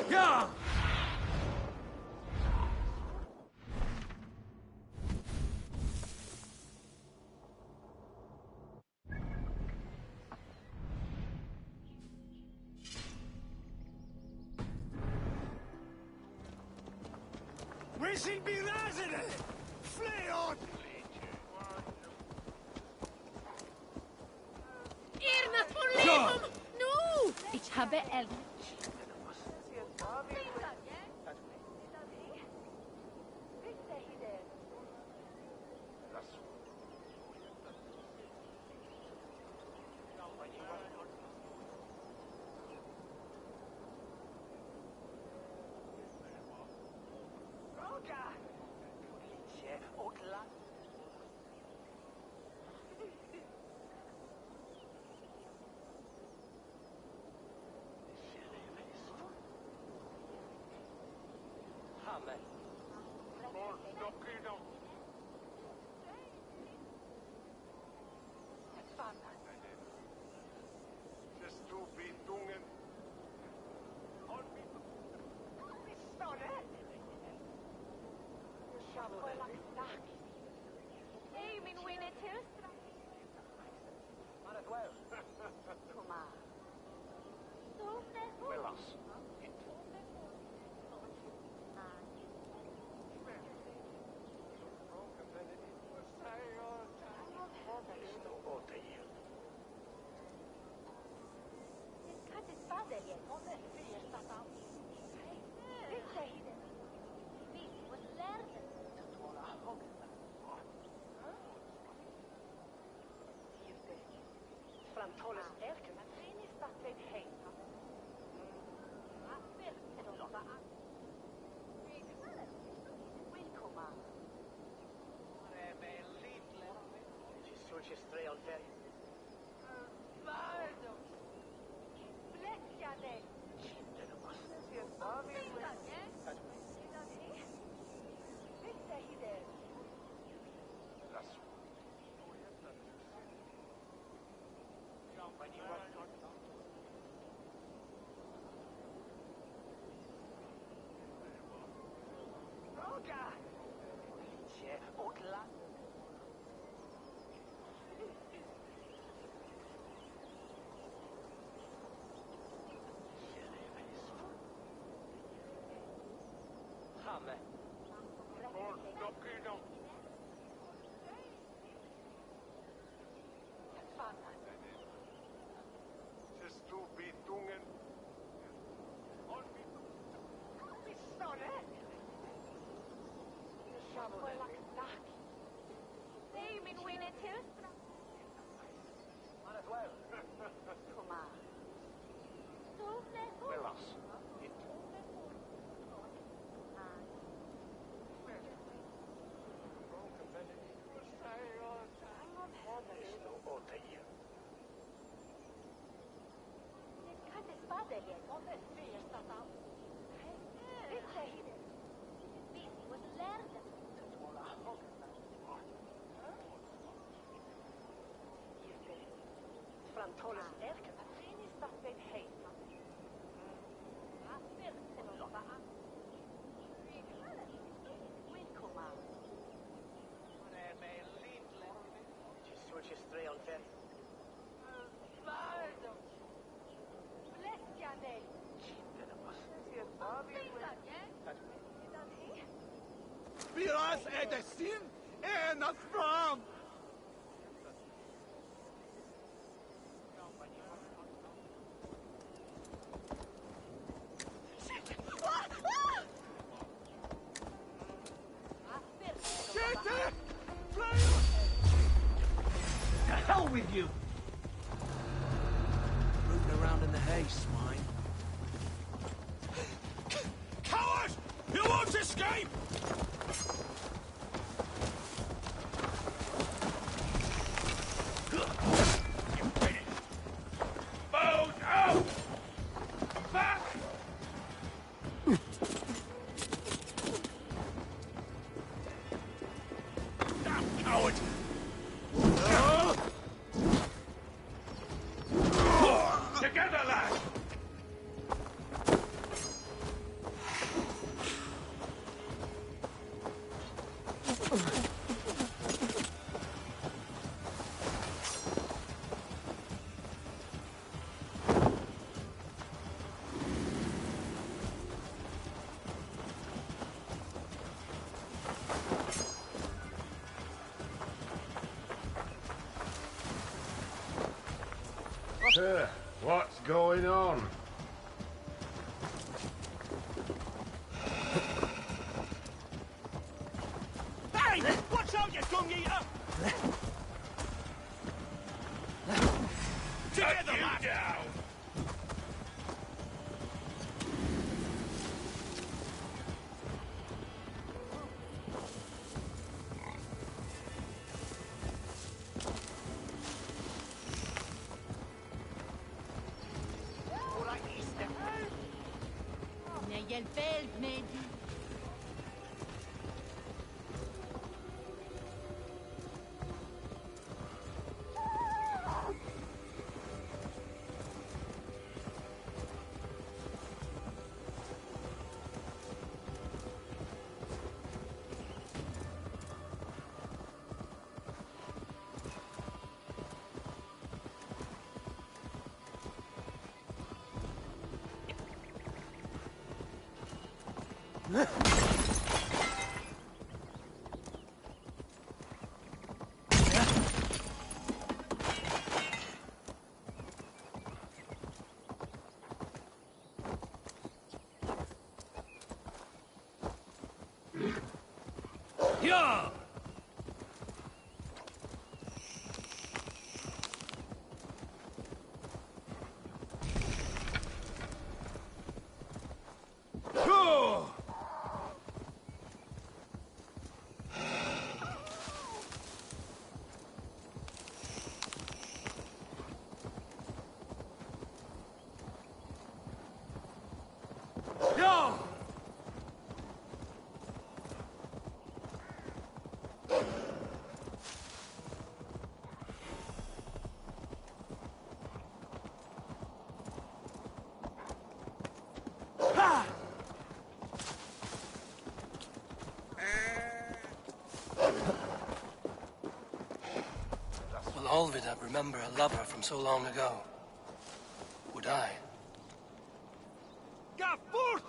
Speaker 1: Yeah!
Speaker 5: Wishing be resident! Flee on!
Speaker 11: Irna Polymum! No! Ich habe El...
Speaker 13: Biraz edesin en azram.
Speaker 14: To hell with you!
Speaker 15: Rooting around in the hay, swine.
Speaker 13: Coward! You won't escape! Boat out! Back! Damn coward! Together, lad!
Speaker 16: What's going on?
Speaker 13: Hey! Watch out, you dung eater! Together, lad! Down!
Speaker 15: Yeah!
Speaker 1: Will Olvidar remember a lover from so long ago? Would I?
Speaker 13: Gafur!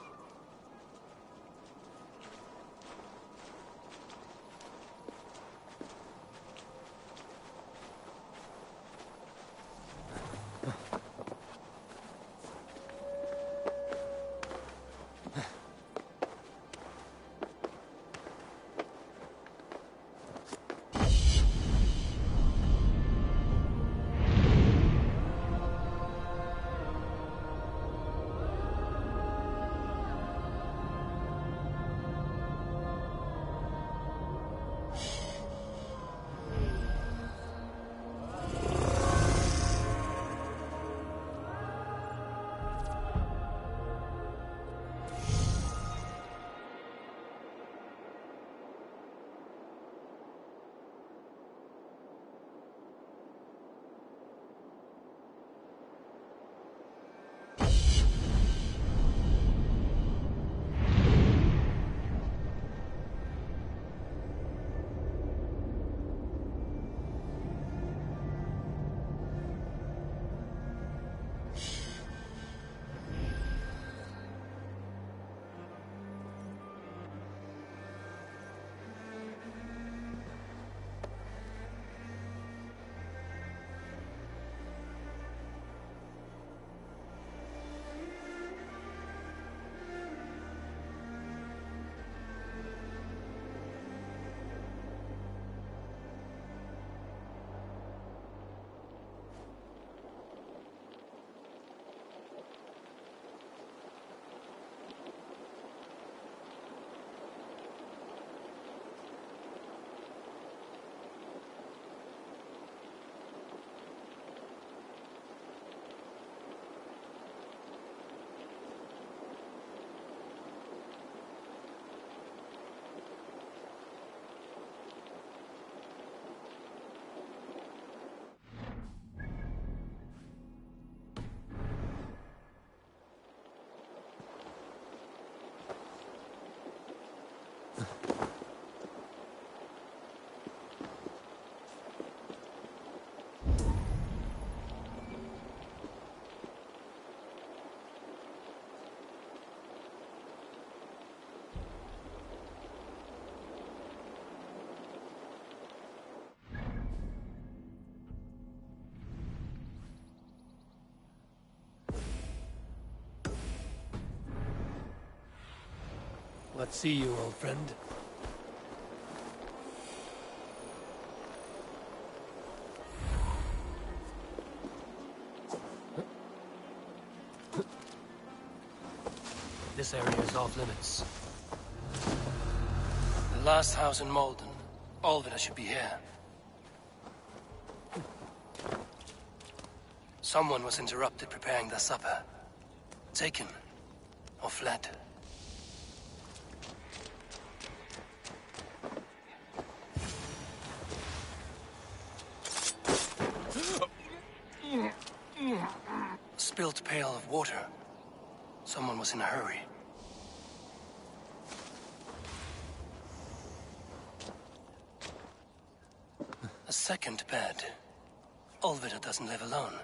Speaker 1: but see you, old friend. This area is off limits. The last house in Malden. Olvida should be here. Someone was interrupted preparing their supper. Taken. Or fled. Spilt pail of water. Someone was in a hurry. A second bed. Olvida doesn't live alone.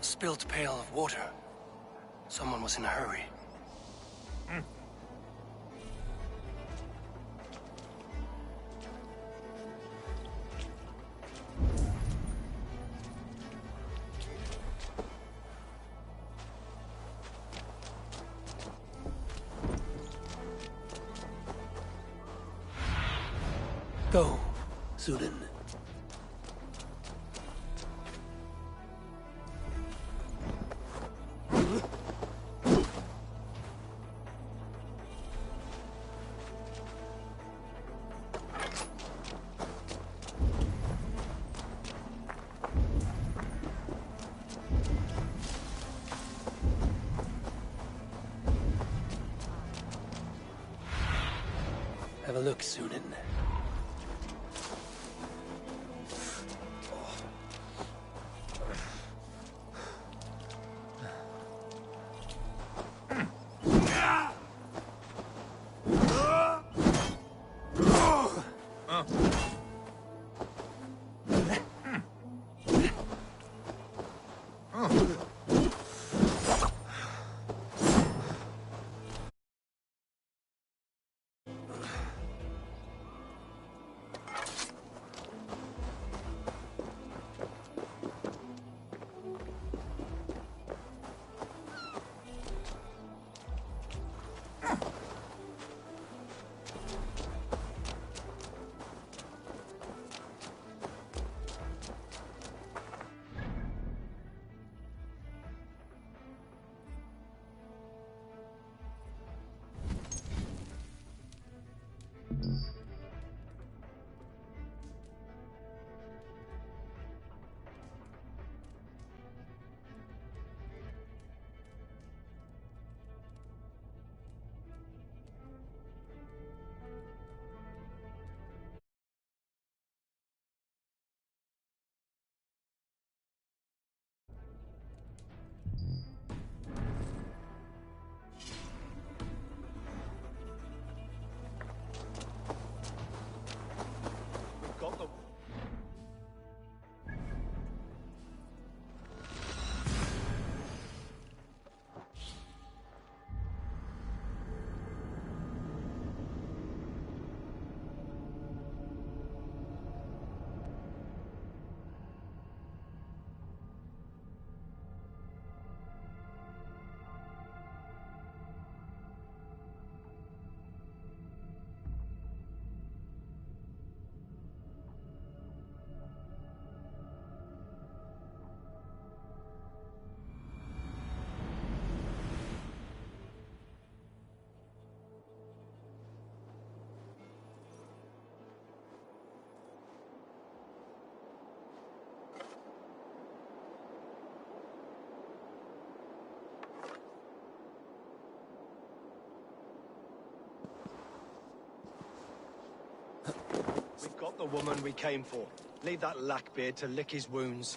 Speaker 1: Spilt pail of water. Someone was in a hurry. Go, Sudan. Have a look, Sunan.
Speaker 15: got the woman we came for. Leave that lackbeard to lick his wounds.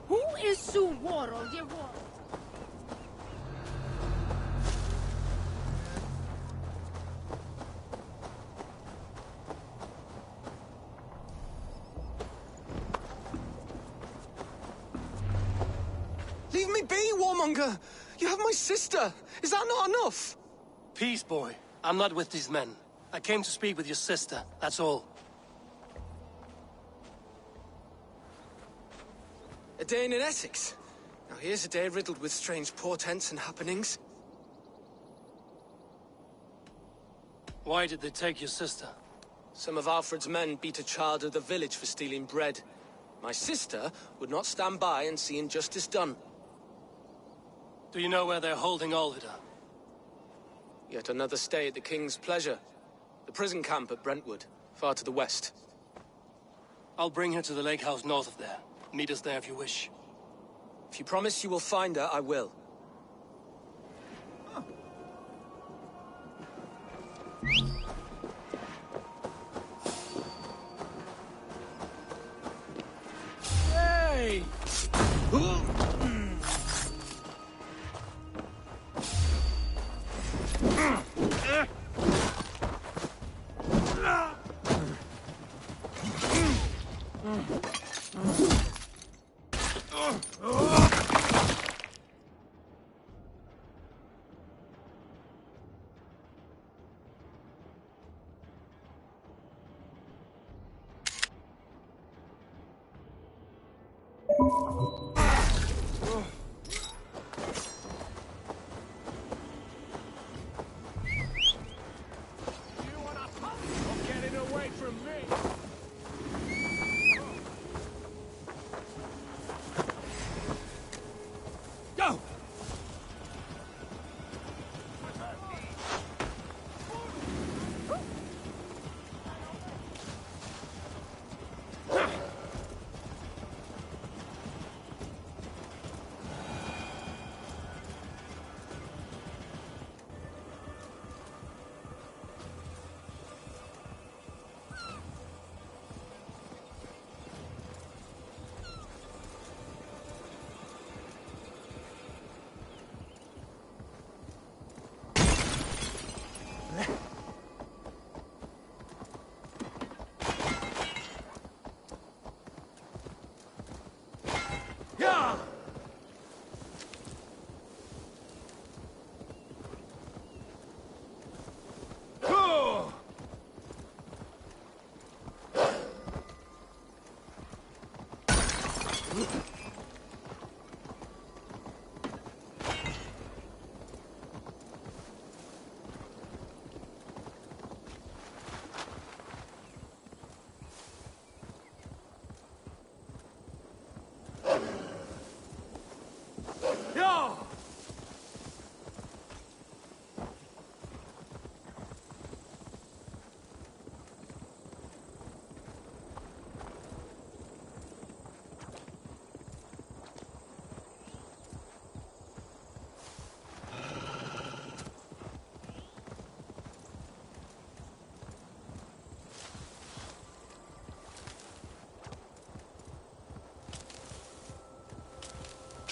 Speaker 11: Who is soon Warhol, dear war?
Speaker 15: Leave me be, warmonger! You have my sister! Is that not enough?
Speaker 1: Peace, boy. I'm not with these men. I came to speak with your sister, that's all.
Speaker 15: A day in Essex. Now here's a day riddled with strange portents and happenings.
Speaker 1: Why did they take your sister?
Speaker 15: Some of Alfred's men beat a child of the village for stealing bread. My sister would not stand by and see injustice done.
Speaker 1: Do you know where they're holding Alvida?
Speaker 15: Yet another stay at the King's pleasure. The prison camp at Brentwood, far to the west.
Speaker 1: I'll bring her to the lake house north of there. Meet us there if you wish.
Speaker 15: If you promise you will find her, I will.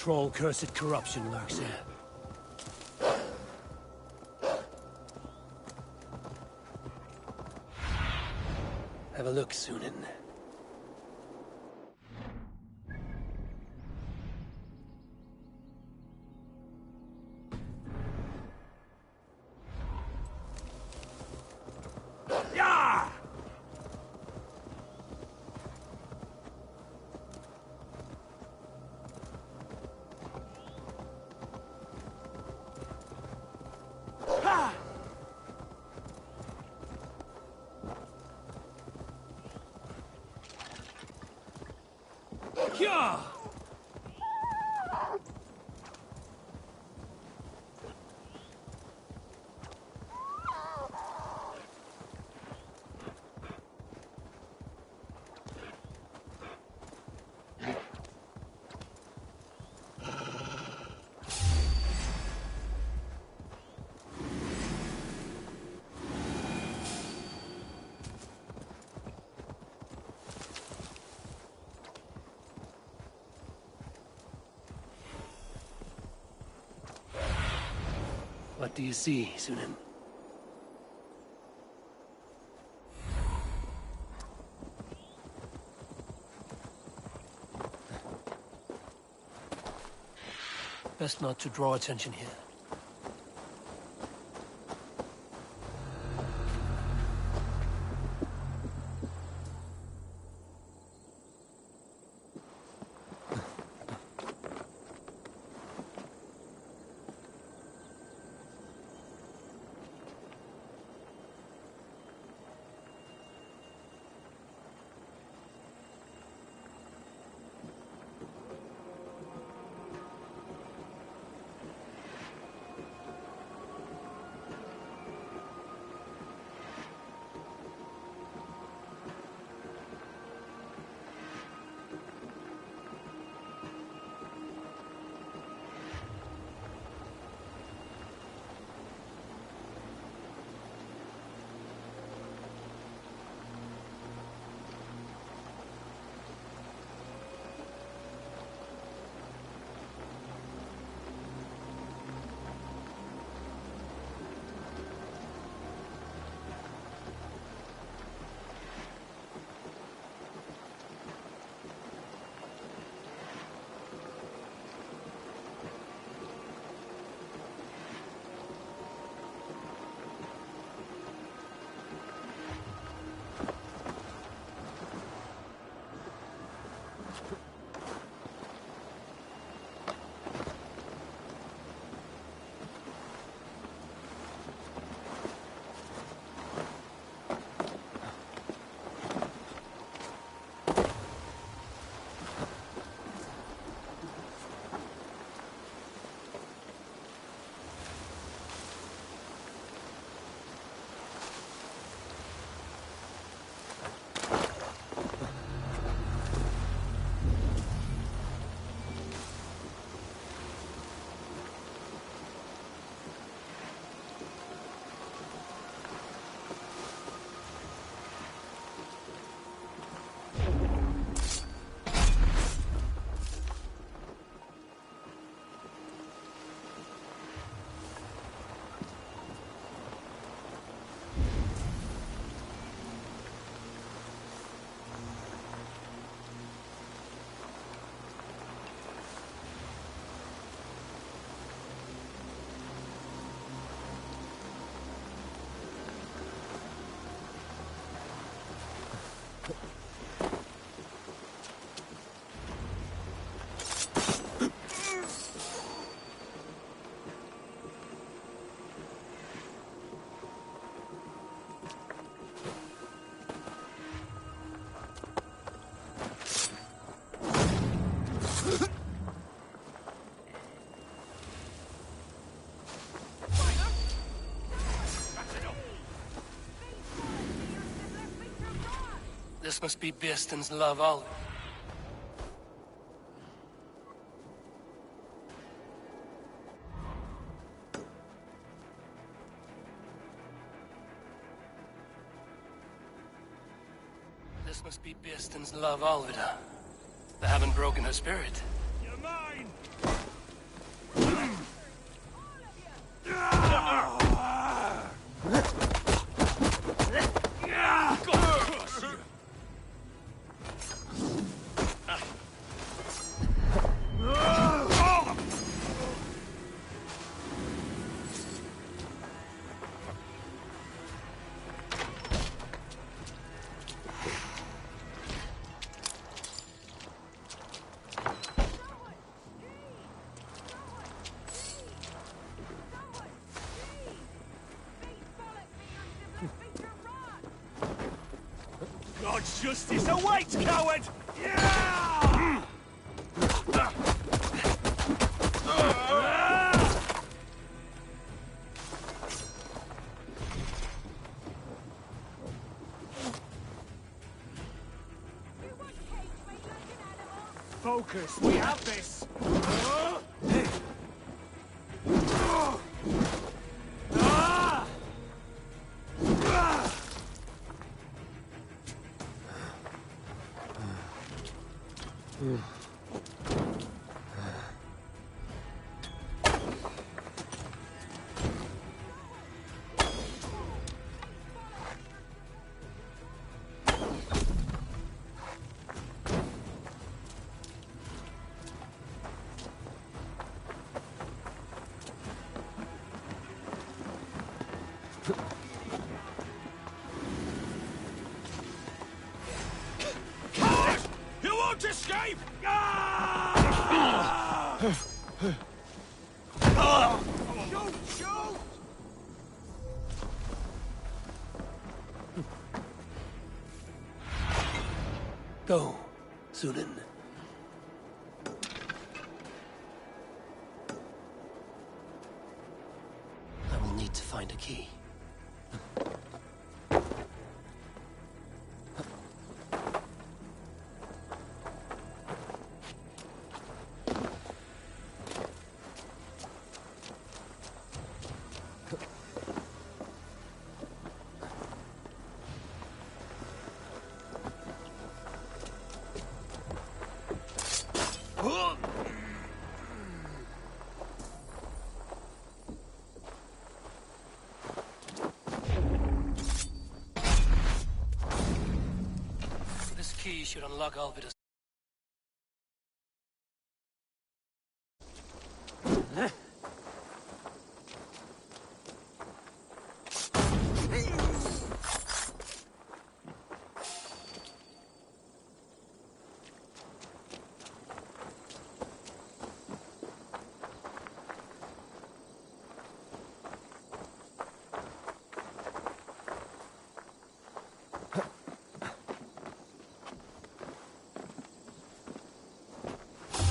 Speaker 1: troll-cursed corruption lurks here. Have a look, Sunan. Yeah! What do you see, Sunan? Best not to draw attention here. This must be Birston's love olive. This must be Birston's love Alvida. They haven't broken her spirit.
Speaker 13: You're mine! Justice awaits, coward! Yeah! Focus, we have this! Escape! Shoot! Shoot!
Speaker 1: Go, Sunan. I will need to find a key. This key should unlock Alvida's.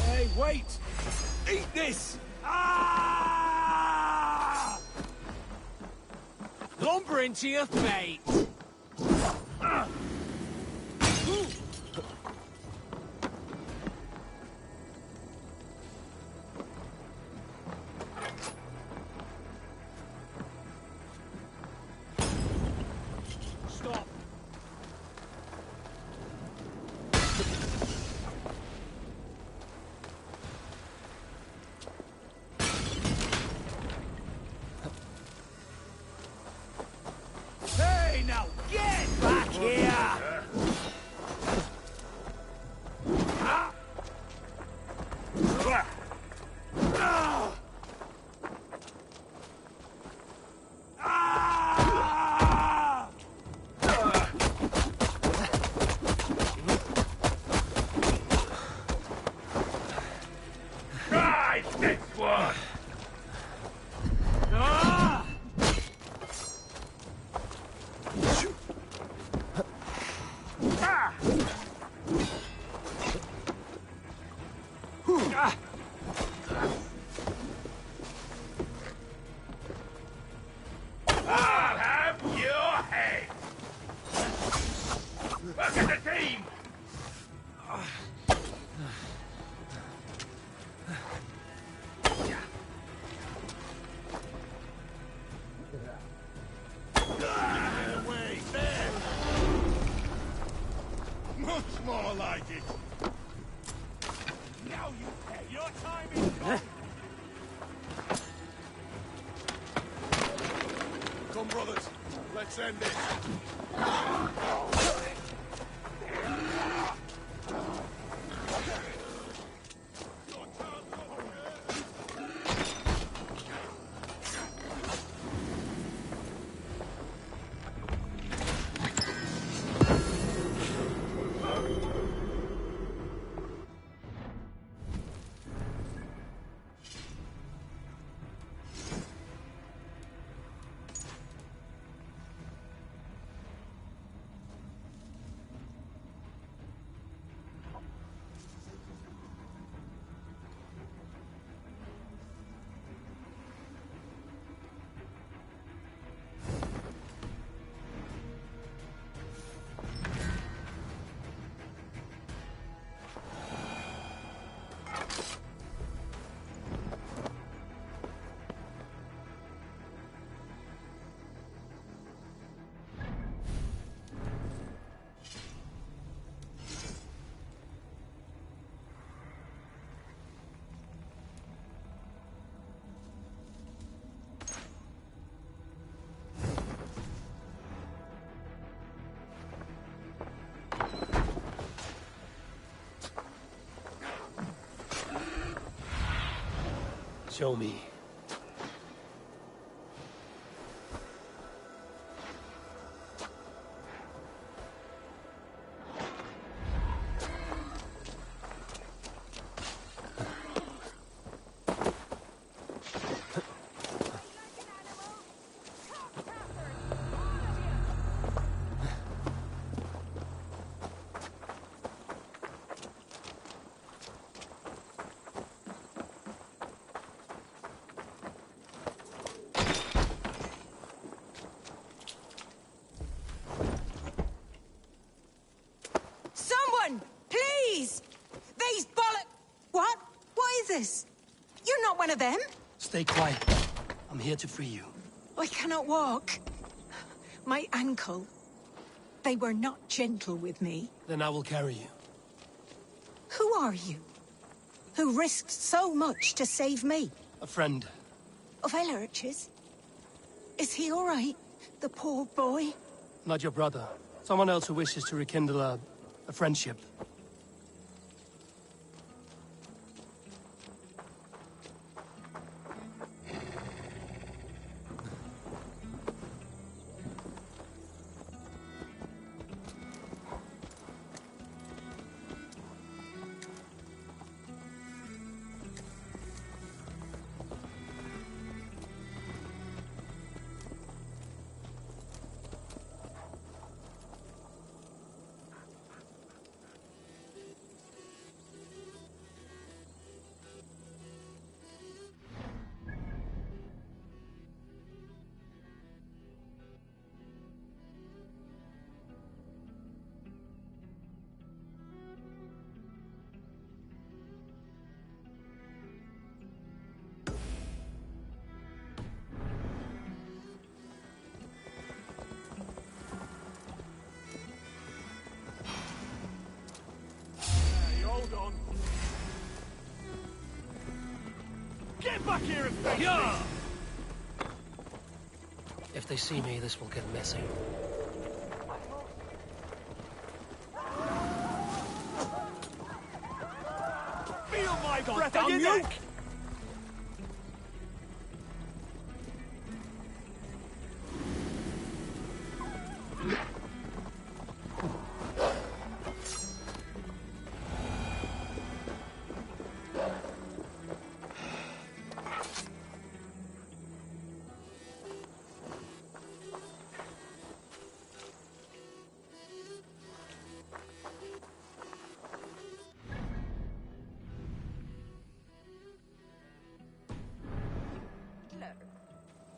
Speaker 13: Hey, wait! Eat this! Ah!
Speaker 15: Lumber into your fate!
Speaker 13: Stop! Hey, now get back here! Ah! Ah! Ah!
Speaker 16: Right, this one!
Speaker 13: Ah!
Speaker 16: Ah!
Speaker 13: Ah!
Speaker 16: I'll have your head! Look at the team!
Speaker 13: Wait, there! Much more like it! Now you pay! Your time is gone! Come, brothers, let's end this!
Speaker 1: Show me.
Speaker 17: this? You're not one of them?
Speaker 1: Stay quiet. I'm here to free you.
Speaker 17: I cannot walk. My ankle. They were not gentle with me.
Speaker 1: Then I will carry you.
Speaker 17: Who are you? Who risked so much to save me?
Speaker 1: A friend.
Speaker 17: Of Ellerch's? Is he all right? The poor boy?
Speaker 1: Not your brother. Someone else who wishes to rekindle a friendship.
Speaker 13: Hold on. Get back here and face me!
Speaker 1: If they see me, this will get messy.
Speaker 13: Feel my breath on your neck!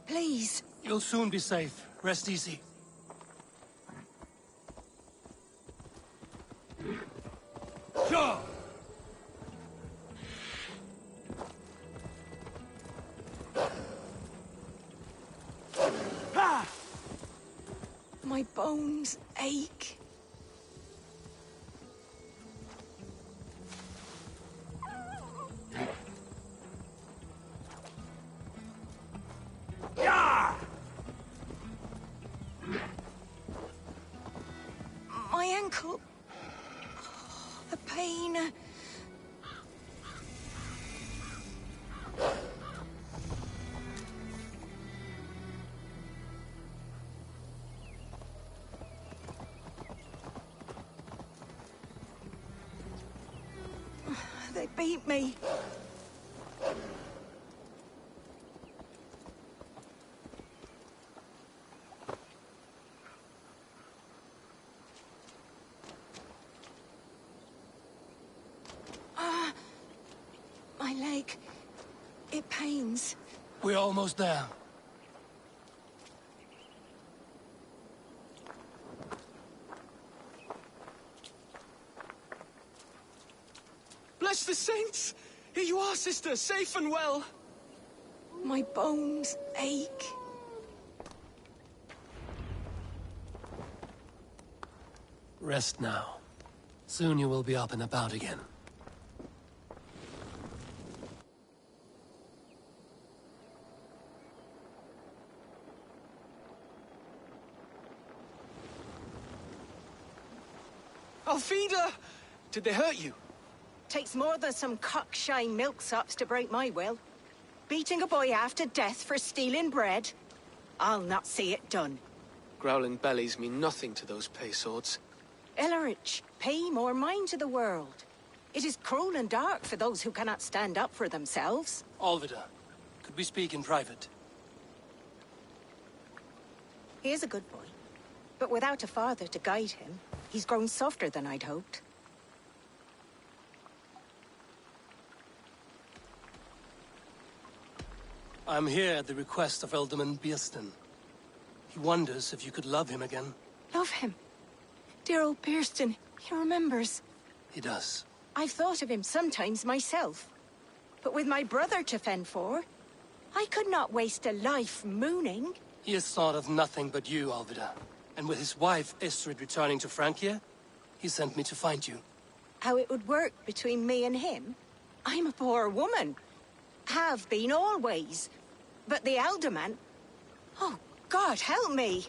Speaker 17: Please.
Speaker 1: You'll soon be safe. Rest easy. Sure.
Speaker 17: Ah! My bones ache. My ankle. The pain. They beat me. My leg. It pains.
Speaker 1: We're almost there.
Speaker 15: Bless the saints! Here you are, sister, safe and well.
Speaker 17: My bones ache.
Speaker 1: Rest now. Soon you will be up and about again.
Speaker 15: Alfida! Did they hurt you?
Speaker 17: Takes more than some cockshy milksops to break my will. Beating a boy half to death for stealing bread? I'll not see it done.
Speaker 15: Growling bellies mean nothing to those pay swords.
Speaker 17: Ellerich, pay more mind to the world. It is cruel and dark for those who cannot stand up for themselves.
Speaker 1: Alvida, could we speak in private?
Speaker 17: He is a good boy, but without a father to guide him, he's grown softer than I'd hoped.
Speaker 1: I'm here at the request of Alderman Beerston. He wonders if you could love him again.
Speaker 17: Love him? Dear old Beerston, he remembers.
Speaker 1: He does.
Speaker 17: I've thought of him sometimes myself. But with my brother to fend for, I could not waste a life mooning.
Speaker 1: He has thought of nothing but you, Alvida. And with his wife, Estrid, returning to Francia, he sent me to find you.
Speaker 17: How it would work between me and him? I'm a poor woman. Have been always. But the alderman... Oh, God, help me!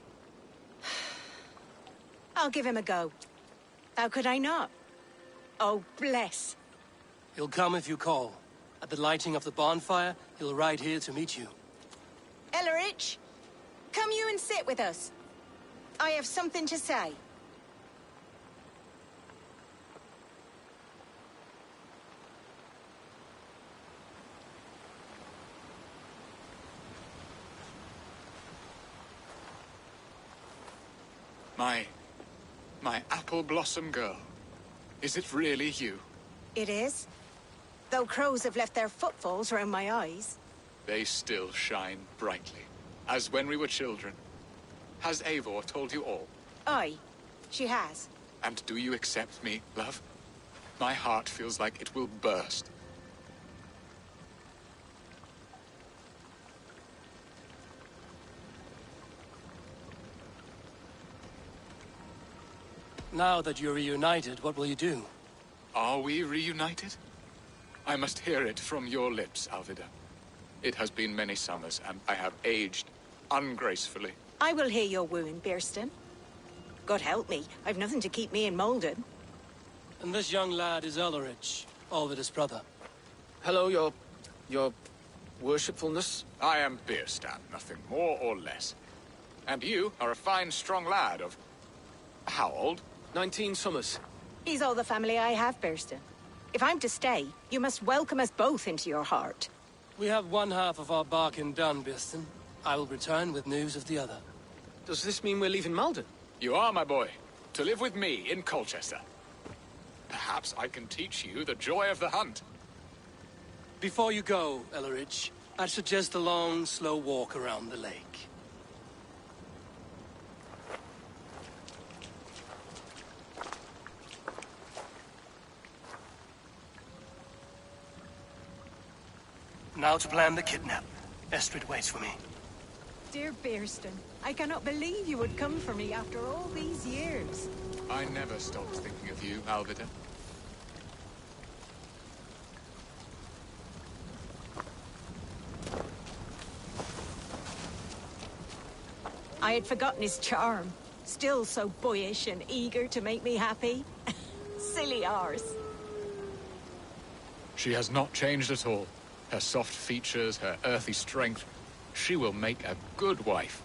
Speaker 17: I'll give him a go. How could I not? Oh, bless.
Speaker 1: He'll come if you call. At the lighting of the bonfire, he'll ride here to meet you.
Speaker 17: Ellerich, come you and sit with us. I have something to say.
Speaker 10: My apple blossom girl. Is it really you?
Speaker 17: It is. Though crows have left their footfalls round my eyes.
Speaker 10: They still shine brightly, as when we were children. Has Eivor told you all?
Speaker 17: Aye, she has.
Speaker 10: And do you accept me, love? My heart feels like it will burst.
Speaker 1: Now that you're reunited, what will you do?
Speaker 10: Are we reunited? I must hear it from your lips, Alvida. It has been many summers, and I have aged ungracefully.
Speaker 17: I will hear your wooing, Beerston. God help me, I've nothing to keep me in Malden.
Speaker 1: And this young lad is Ellerich, Alvida's brother.
Speaker 15: Hello, your worshipfulness.
Speaker 10: I am Beerstan, nothing more or less. And you are a fine, strong lad of... how old?
Speaker 15: 19 summers.
Speaker 17: He's all the family I have, Beerston. If I'm to stay, you must welcome us both into your heart.
Speaker 1: We have one half of our bargain done, Beerston. I will return with news of the other.
Speaker 15: Does this mean we're leaving Malden?
Speaker 10: You are, my boy. To live with me in Colchester. Perhaps I can teach you the joy of the hunt.
Speaker 1: Before you go, Ellerich, I'd suggest a long, slow walk around the lake. Now to plan the kidnap. Estrid waits for me.
Speaker 17: Dear Beerston, I cannot believe you would come for me after all these years.
Speaker 10: I never stopped thinking of you, Alvida.
Speaker 17: I had forgotten his charm. Still so boyish and eager to make me happy. Silly arse.
Speaker 10: She has not changed at all. Her soft features, her earthy strength. She will make a good wife.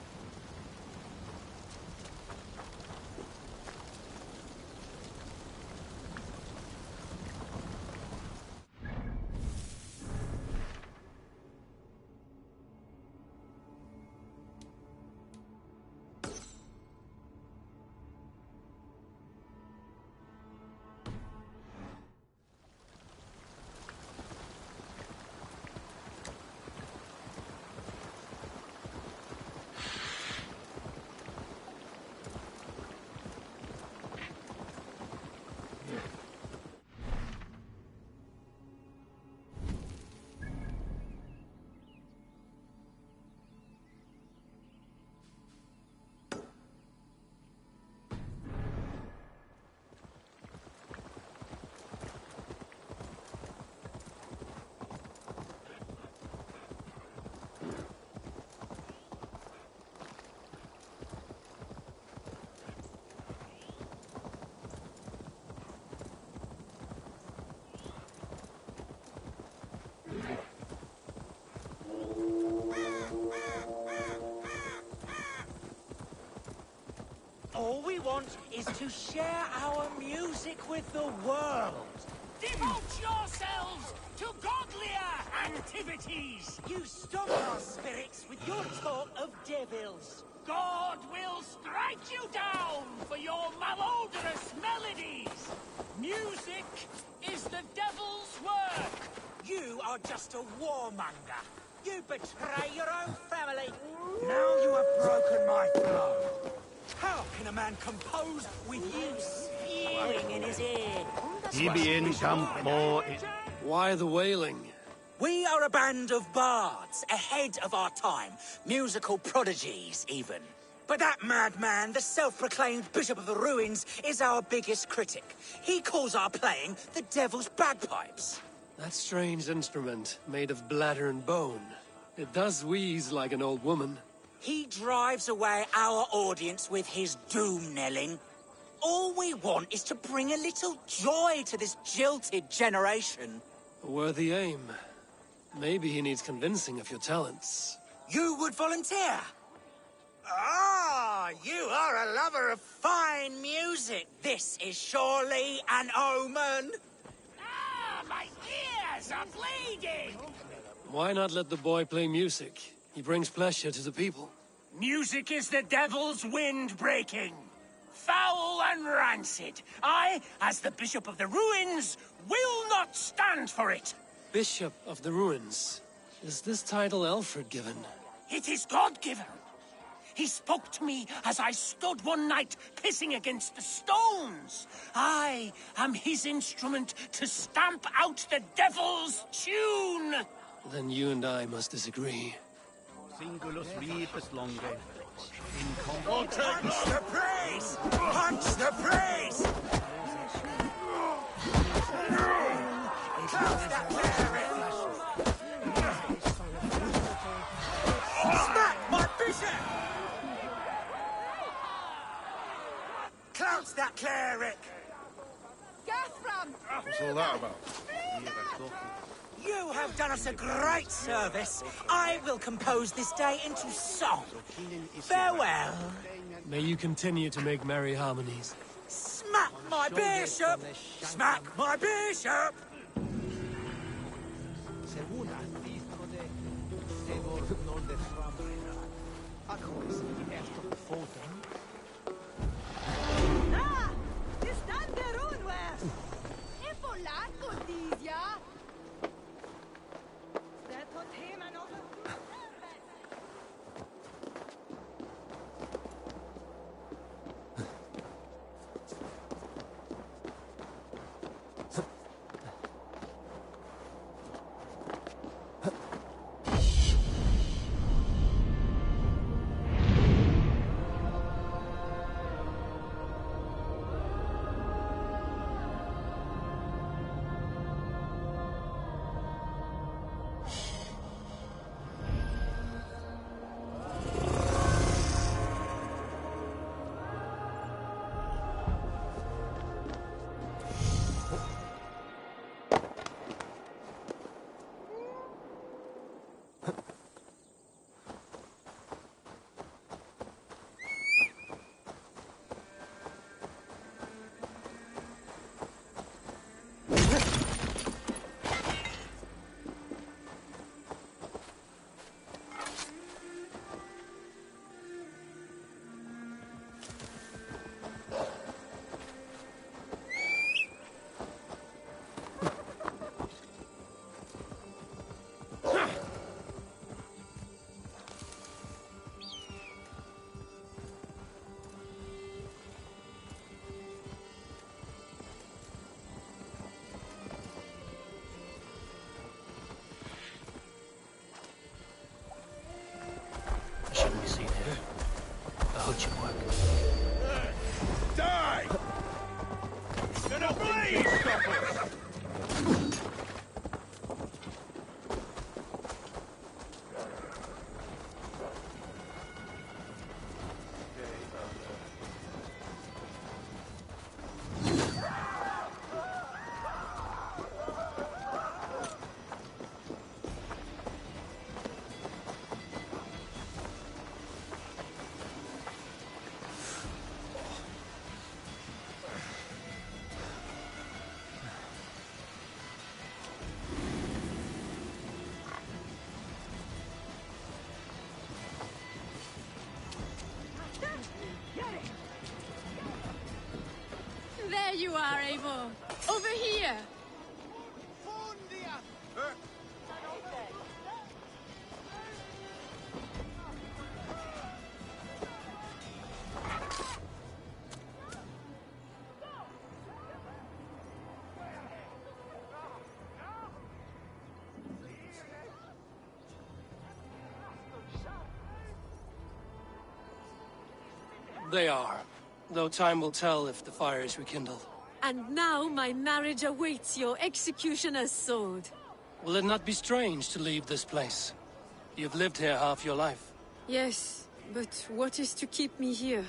Speaker 14: is to share our music with the world. Devote yourselves to godlier activities! You stomp our spirits with your talk of devils. God will strike you down for your malodorous melodies! Music is the devil's work! You are just a warmonger. You betray your own family. Now you have broken my flow. How can a man compose with you spewing in his ear?
Speaker 1: Why the wailing?
Speaker 14: We are a band of bards, ahead of our time. Musical prodigies, even. But that madman, the self-proclaimed Bishop of the Ruins, is our biggest critic. He calls our playing the Devil's Bagpipes.
Speaker 1: That strange instrument, made of bladder and bone. It does wheeze like an old woman.
Speaker 14: He drives away our audience with his doom-knelling. All we want is to bring a little joy to this jilted generation.
Speaker 1: A worthy aim. Maybe he needs convincing of your talents.
Speaker 14: You would volunteer? Ah, you are a lover of fine music. This is surely an omen. Ah, my ears are bleeding!
Speaker 1: Why not let the boy play music? He brings pleasure to the people.
Speaker 14: Music is the devil's wind breaking. Foul and rancid. I, as the Bishop of the Ruins, will not stand for it.
Speaker 1: Bishop of the Ruins. Is this title Alfred given?
Speaker 14: It is God-given. He spoke to me as I stood one night pissing against the stones. I am his instrument to stamp out the devil's tune.
Speaker 1: Then you and I must disagree.
Speaker 14: Punch the praise! Punch the praise! Close that cleric! Smack my bishop! Close that cleric!
Speaker 16: What's all that about?
Speaker 14: You have done us a great service. I will compose this day into song. Farewell.
Speaker 1: May you continue to make merry harmonies.
Speaker 14: Smack my bishop! Smack my bishop!
Speaker 11: Ah! Is that the runware? E polacco, Dizia? That what him and over
Speaker 1: Shouldn't be seen here. I hope you work.
Speaker 16: Die! Then a blaze stop us!
Speaker 8: you are, Eivor! Over here!
Speaker 1: They are. Though time will tell if the fire is rekindled.
Speaker 8: And now my marriage awaits your executioner's sword.
Speaker 1: Will it not be strange to leave this place? You've lived here half your life.
Speaker 8: Yes, but what is to keep me here?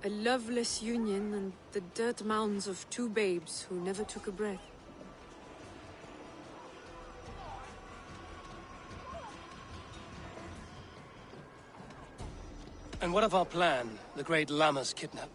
Speaker 8: A loveless union and the dirt mounds of two babes who never took a breath.
Speaker 1: And what of our plan, the great Lamma's kidnap?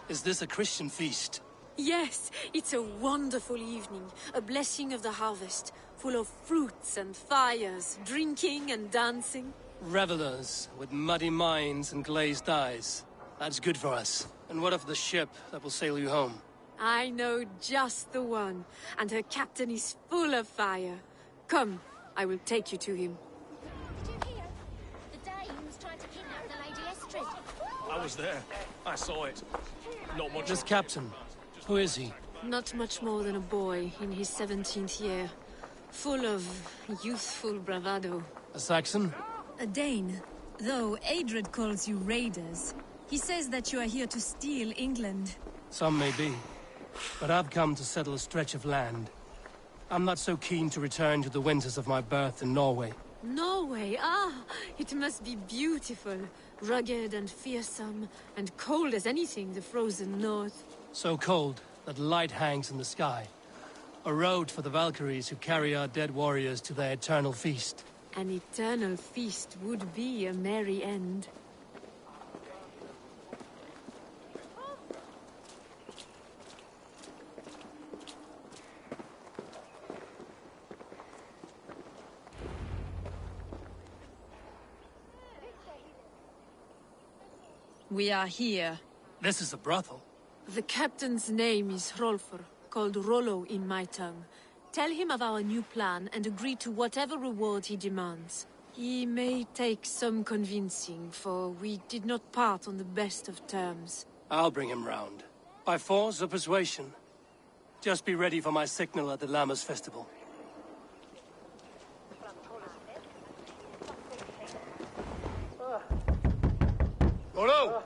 Speaker 1: Is this a Christian feast?
Speaker 8: Yes, it's a wonderful evening, a blessing of the harvest, full of fruits and fires, drinking and dancing.
Speaker 1: Revelers with muddy minds and glazed eyes. That's good for us. And what of the ship that will sail you home?
Speaker 8: I know just the one, and her captain is full of fire. Come, I will take you to him.
Speaker 7: Did you hear? The Danes tried to kidnap the Lady Estrid.
Speaker 13: I was there. I saw it. Not much.
Speaker 1: This captain, who is he?
Speaker 8: Not much more than a boy in his 17th year, full of youthful bravado.
Speaker 1: A Saxon?
Speaker 18: A Dane, though Adred calls you raiders. He says that you are here to steal England.
Speaker 1: Some may be, but I've come to settle a stretch of land. I'm not so keen to return to the winters of my birth in Norway.
Speaker 8: Norway, it must be beautiful. Rugged and fearsome, and cold as anything the frozen north.
Speaker 1: So cold that light hangs in the sky. A road for the Valkyries who carry our dead warriors to their eternal feast.
Speaker 8: An eternal feast would be a merry end.
Speaker 18: We are here.
Speaker 1: This is a brothel.
Speaker 8: The captain's name is Hrolfr, called Rollo in my tongue. Tell him of our new plan and agree to whatever reward he demands. He may take some convincing, for we did not part on the best of terms.
Speaker 1: I'll bring him round. By force or persuasion. Just be ready for my signal at the Lamma's festival.
Speaker 13: Rollo!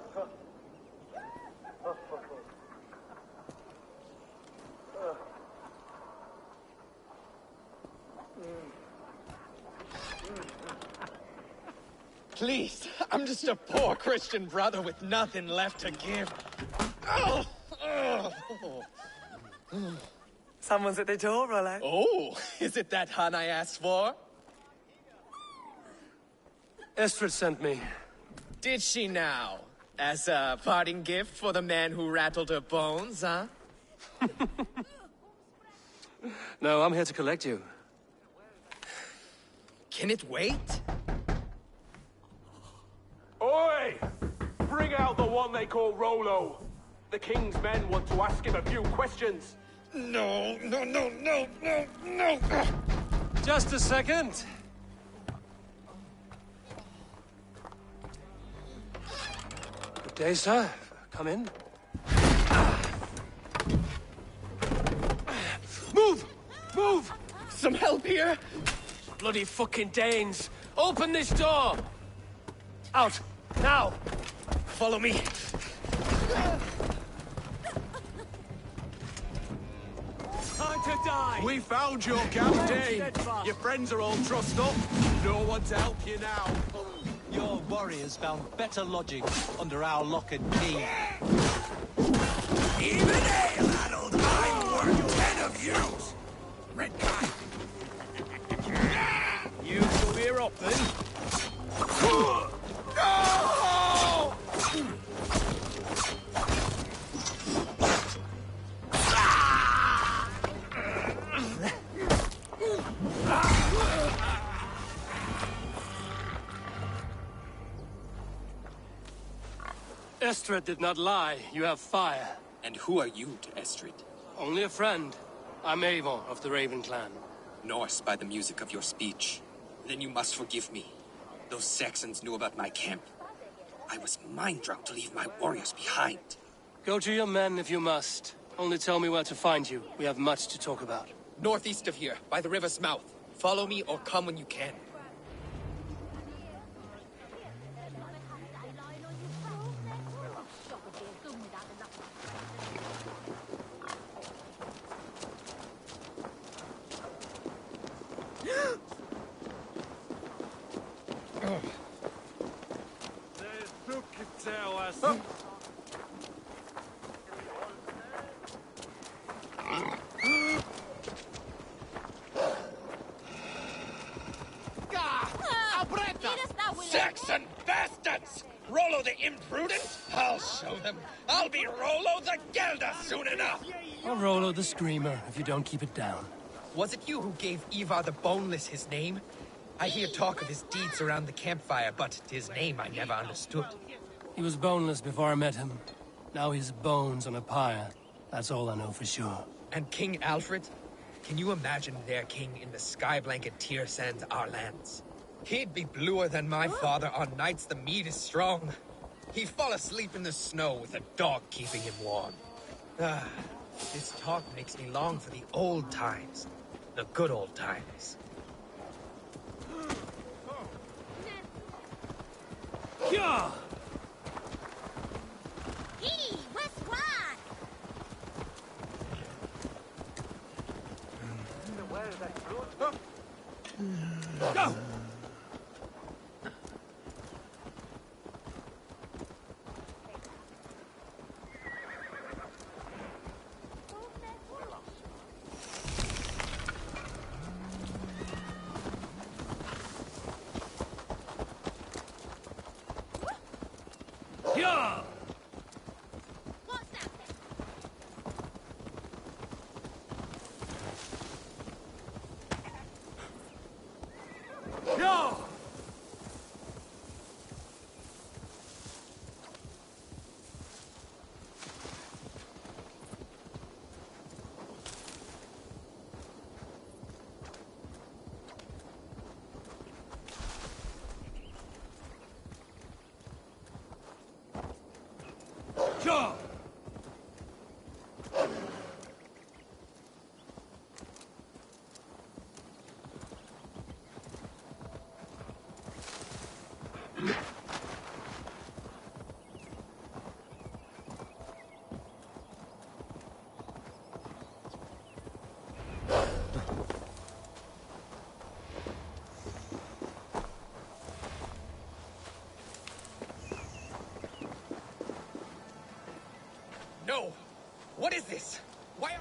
Speaker 19: Please, I'm just a poor Christian brother with nothing left to give.
Speaker 20: Someone's at the door, Rollo.
Speaker 19: Oh, is it that hun I asked for?
Speaker 1: Estrid sent me.
Speaker 19: Did she now? As a parting gift for the man who rattled her bones, huh?
Speaker 1: No, I'm here to collect you.
Speaker 19: Can it wait?
Speaker 13: Oi! Bring out the one they call Rollo. The king's men want to ask him a few questions.
Speaker 19: No.
Speaker 1: Just a second. Good day, sir. Come in. Move! Move!
Speaker 19: Some help here?
Speaker 1: Bloody fucking Danes! Open this door! Out! Now!
Speaker 19: Follow me.
Speaker 13: Time to die! We found your camp, Dane. Your friends are all trussed up. No one to help you now.
Speaker 21: Your warriors found better lodging under our lock and key.
Speaker 22: Even ale-addled, I'm worth 10 of yous! Red guy!
Speaker 13: You two here up, then?
Speaker 22: No!
Speaker 1: Estrid did not lie. You have fire.
Speaker 2: And who are you to Estrid?
Speaker 1: Only a friend. I'm Avon of the Raven clan.
Speaker 2: Norse by the music of your speech. Then you must forgive me. Those Saxons knew about my camp. I was mind-drunk to leave my warriors behind.
Speaker 1: Go to your men if you must. Only tell me where to find you. We have much to talk about.
Speaker 19: Northeast of here, by the river's mouth. Follow me or come when you can.
Speaker 22: Saxon bastards! Rollo the imprudent? I'll show them. I'll be Rollo the Gelder soon enough!
Speaker 1: Or Rollo the Screamer, if you don't keep it down.
Speaker 19: Was it you who gave Ivar the Boneless his name? I hear talk of his deeds around the campfire, but his name I never understood.
Speaker 1: He was boneless before I met him. Now he's bones on a pyre. That's all I know for sure.
Speaker 19: And King Alfred? Can you imagine their king in the sky blanket Tyr sends our lands? He'd be bluer than my father on nights the meat is strong. He'd fall asleep in the snow with a dog keeping him warm. Ah, this talk makes me long for the old times. The good old times.
Speaker 1: Yeah!
Speaker 11: Hey, what's what?
Speaker 1: Go! Yeah! Yeah! Yeah!
Speaker 19: No! What is this? Why?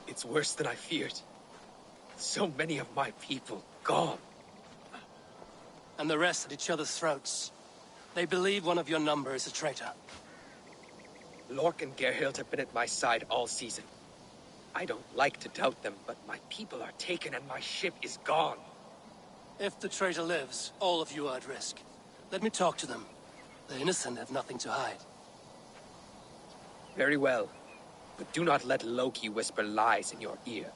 Speaker 19: It's worse than I feared. So many of my people gone.
Speaker 1: And the rest at each other's throats. They believe one of your number is a traitor.
Speaker 19: Lork and Gerhild have been at my side all season. I don't like to doubt them, but my people are taken and my ship is gone.
Speaker 1: If the traitor lives, all of you are at risk. Let me talk to them. The innocent have nothing to hide.
Speaker 19: Very well. But do not let Loki whisper lies in your ear.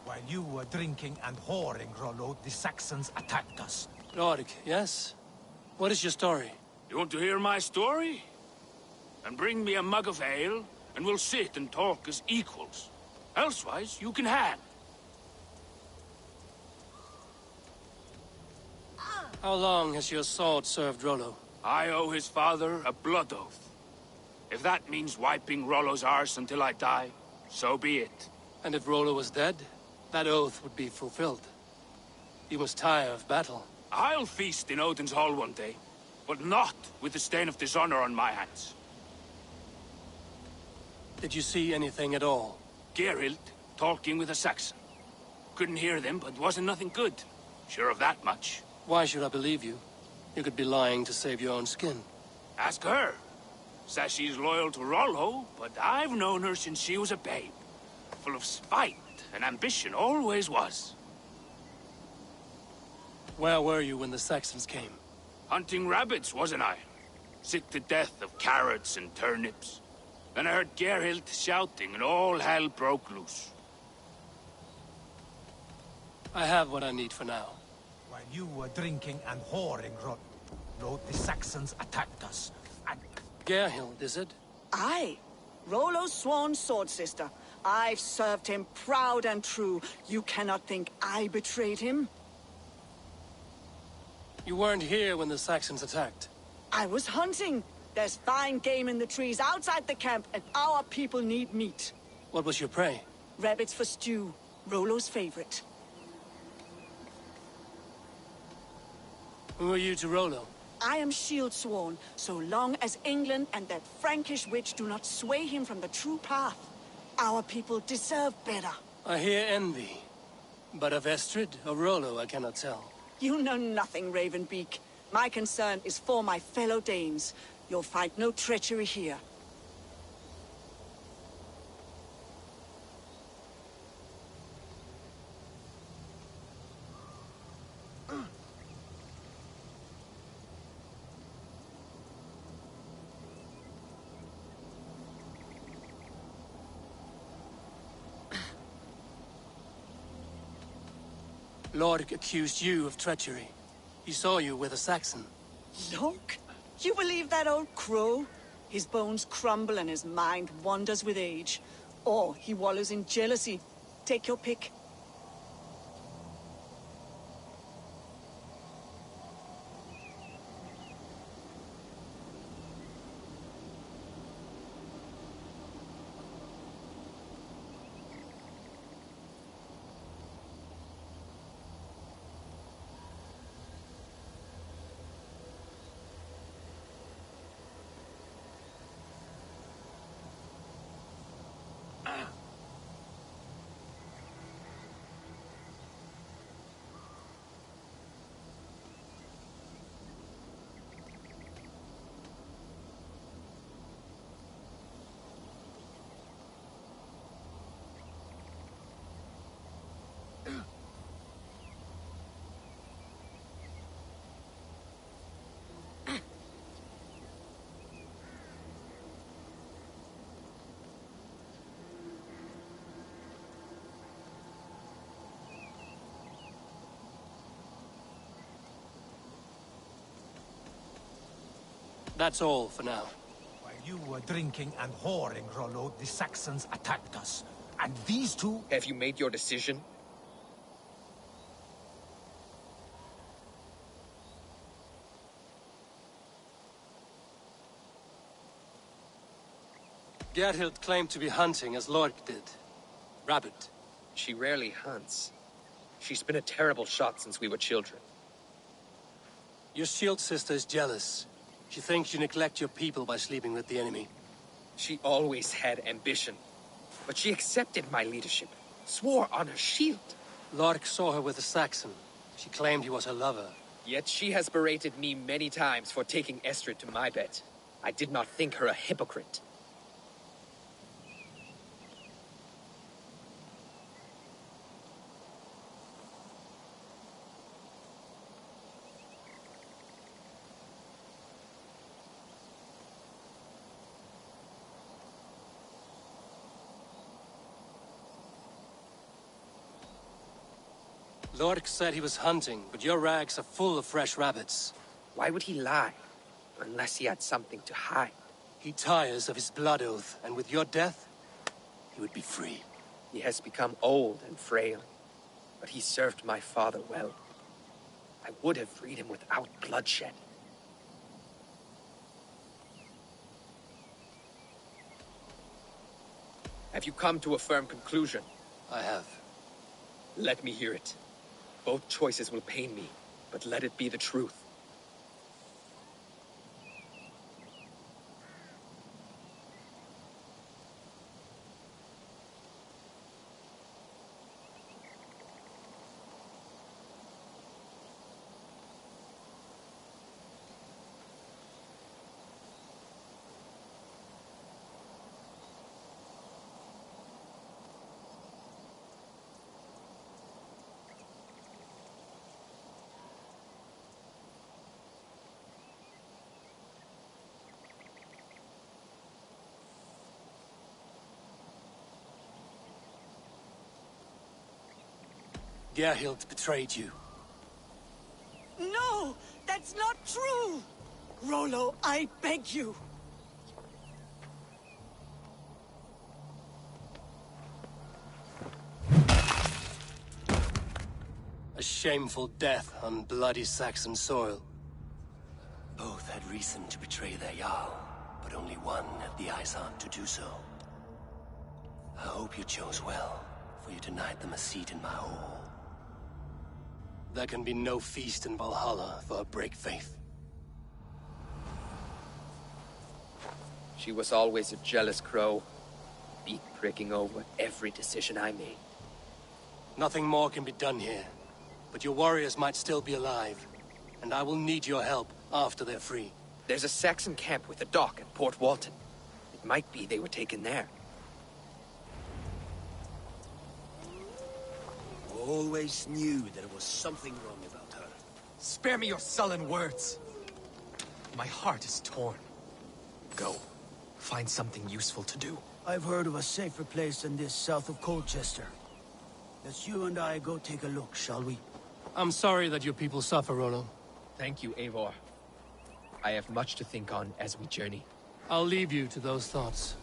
Speaker 21: While you were drinking and whoring, Rollo, the Saxons attacked us.
Speaker 1: Rorik, yes? What is your story?
Speaker 3: You want to hear my story? And bring me a mug of ale, and we'll sit and talk as equals. Elsewise, you can hang.
Speaker 1: How long has your sword served Rollo?
Speaker 3: I owe his father a blood oath. If that means wiping Rollo's arse until I die, so be it.
Speaker 1: And if Rollo was dead, that oath would be fulfilled. You must tire of battle.
Speaker 3: I'll feast in Odin's hall one day, but not with the stain of dishonor on my hands.
Speaker 1: Did you see anything at all?
Speaker 3: Geralt talking with a Saxon. Couldn't hear them, but wasn't nothing good. Sure of that much.
Speaker 1: Why should I believe you? You could be lying to save your own skin.
Speaker 3: Ask her. Says she's loyal to Rollo, but I've known her since she was a babe. Full of spite and ambition, always was.
Speaker 1: Where were you when the Saxons came?
Speaker 3: Hunting rabbits, wasn't I? Sick to death of carrots and turnips. Then I heard Gerhild shouting and all hell broke loose.
Speaker 1: I have what I need for now.
Speaker 21: While you were drinking and whoring, Rollo, the Saxons attacked us. And...
Speaker 1: Gerhild, is it?
Speaker 17: Aye. Rollo's sworn sword sister. I've served him proud and true. You cannot think I betrayed him.
Speaker 1: You weren't here when the Saxons attacked.
Speaker 17: I was hunting. There's fine game in the trees outside the camp, and our people need meat.
Speaker 1: What was your prey?
Speaker 17: Rabbits for stew. Rollo's favorite.
Speaker 1: Who are you to Rollo?
Speaker 17: I am shield sworn, so long as England and that Frankish witch do not sway him from the true path. Our people deserve better.
Speaker 1: I hear envy. But of Estrid or Rollo, I cannot tell.
Speaker 17: You know nothing, Ravenbeak. My concern is for my fellow Danes. You'll find no treachery here.
Speaker 1: Lork accused you of treachery. He saw you with a Saxon.
Speaker 17: Lork? You believe that old crow? His bones crumble and his mind wanders with age. Or he wallows in jealousy. Take your pick.
Speaker 1: That's all for now.
Speaker 21: While you were drinking and whoring, Rollo, the Saxons attacked us. And these two...
Speaker 2: Have you made your decision?
Speaker 1: Gerhild claimed to be hunting as Lork did. Rabbit.
Speaker 2: She rarely hunts. She's been a terrible shot since we were children.
Speaker 1: Your shield sister is jealous. She thinks you neglect your people by sleeping with the enemy.
Speaker 2: She always had ambition. But she accepted my leadership. Swore on her shield.
Speaker 1: Lork saw her with a Saxon. She claimed he was her lover.
Speaker 2: Yet she has berated me many times for taking Estrid to my bed. I did not think her a hypocrite.
Speaker 1: Lork said he was hunting, but your rags are full of fresh rabbits.
Speaker 2: Why would he lie? Unless he had something to hide.
Speaker 1: He tires of his blood oath, and with your death, he would be free.
Speaker 2: He has become old and frail, but he served my father well. I would have freed him without bloodshed. Have you come to a firm conclusion?
Speaker 1: I have.
Speaker 2: Let me hear it. Both choices will pain me, but let it be the truth.
Speaker 1: Gerhild betrayed you.
Speaker 14: No! That's not true! Rollo, I beg you!
Speaker 1: A shameful death on bloody Saxon soil. Both had reason to betray their Jarl, but only one had the ice heart to do so. I hope you chose well, for you denied them a seat in my hall. There can be no feast in Valhalla for a break faith.
Speaker 2: She was always a jealous crow, beak pricking over every decision I made.
Speaker 1: Nothing more can be done here, but your warriors might still be alive, and I will need your help after they're free.
Speaker 2: There's a Saxon camp with a dock at Port Walton. It might be they were taken there.
Speaker 6: Always knew there was something wrong about her.
Speaker 19: Spare me your sullen words. My heart is torn. Go. Find something useful to do.
Speaker 6: I've heard of a safer place than this south of Colchester. Let's you and I go take a look, shall we?
Speaker 1: I'm sorry that your people suffer, Rollo.
Speaker 19: Thank you, Eivor. I have much to think on as we journey.
Speaker 1: I'll leave you to those thoughts.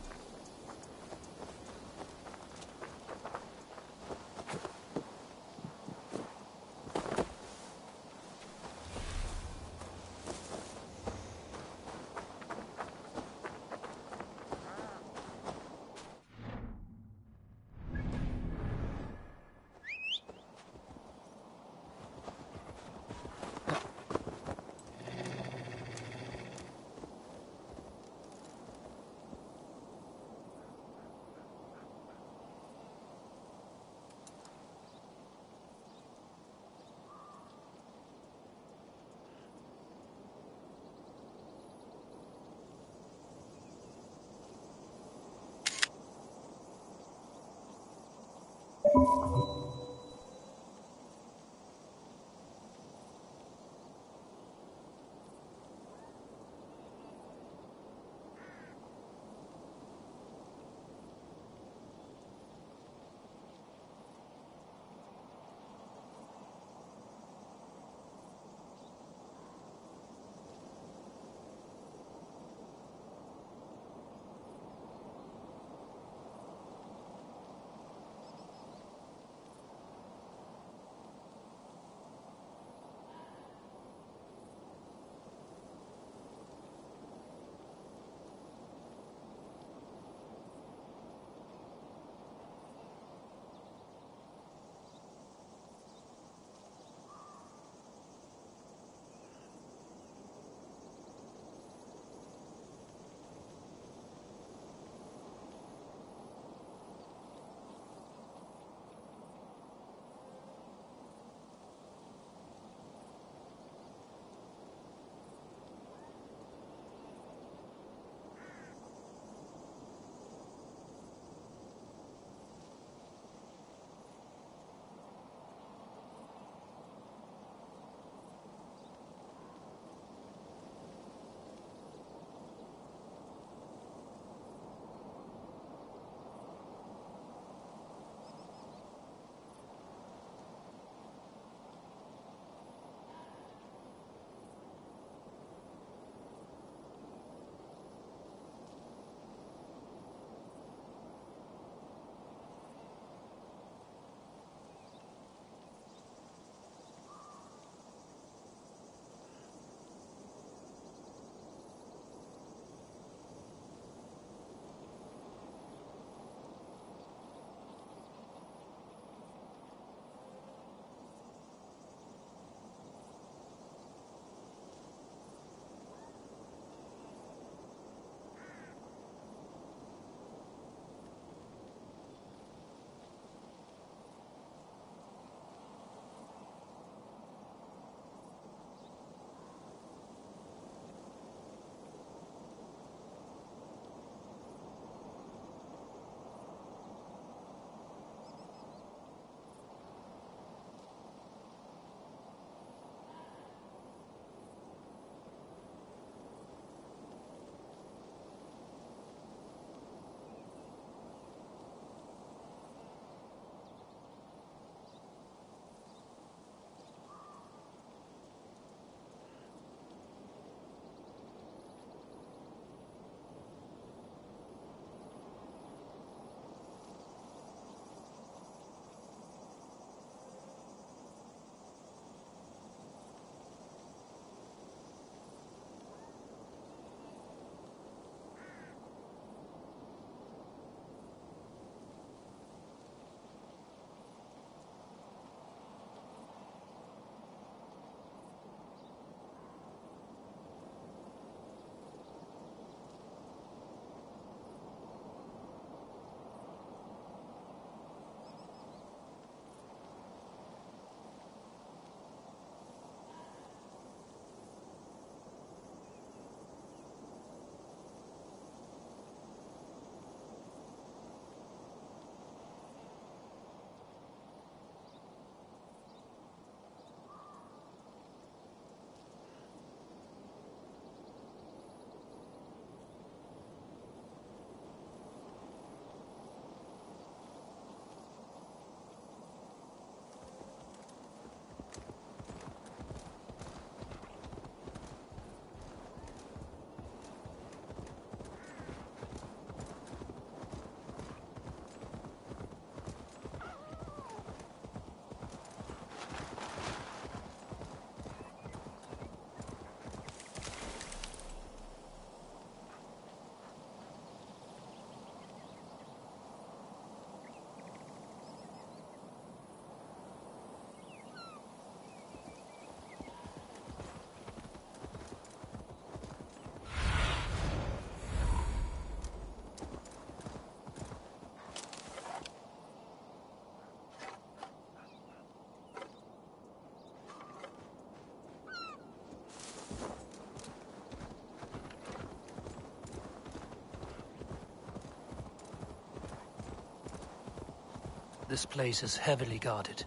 Speaker 1: This place is heavily guarded.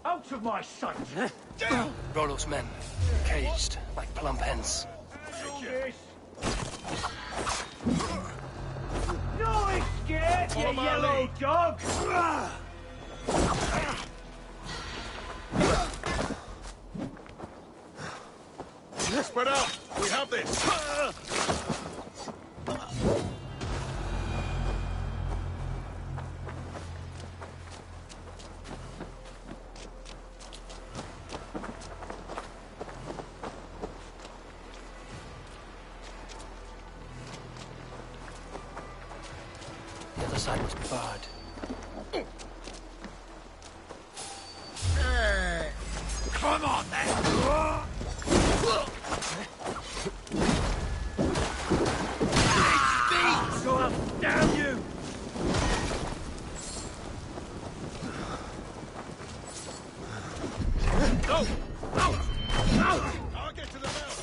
Speaker 16: Out of my sight!
Speaker 1: Rollo's men, caged like plump hens.
Speaker 16: No escape, you yellow dog!
Speaker 13: Spread out! We have this!
Speaker 1: The other side was barred.
Speaker 13: Come on, then!
Speaker 16: Go up, damn you!
Speaker 13: Go! Out! Out! I'll get to the bell!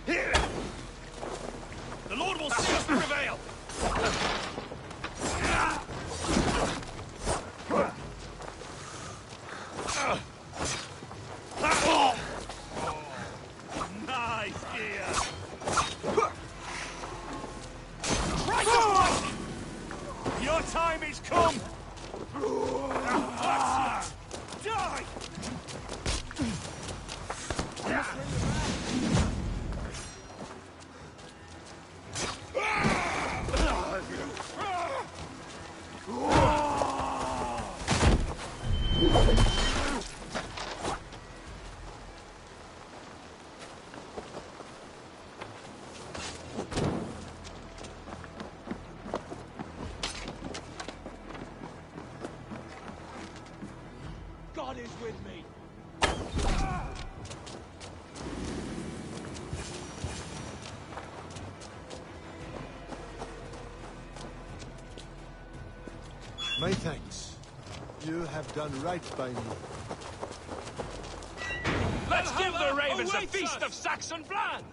Speaker 16: Here! The Lord will see us prevail! Nice gear! Right away! Your time is come! Die! God is with me.
Speaker 4: My thanks. You have done right by me.
Speaker 3: Let's give the ravens a feast of Saxon blood!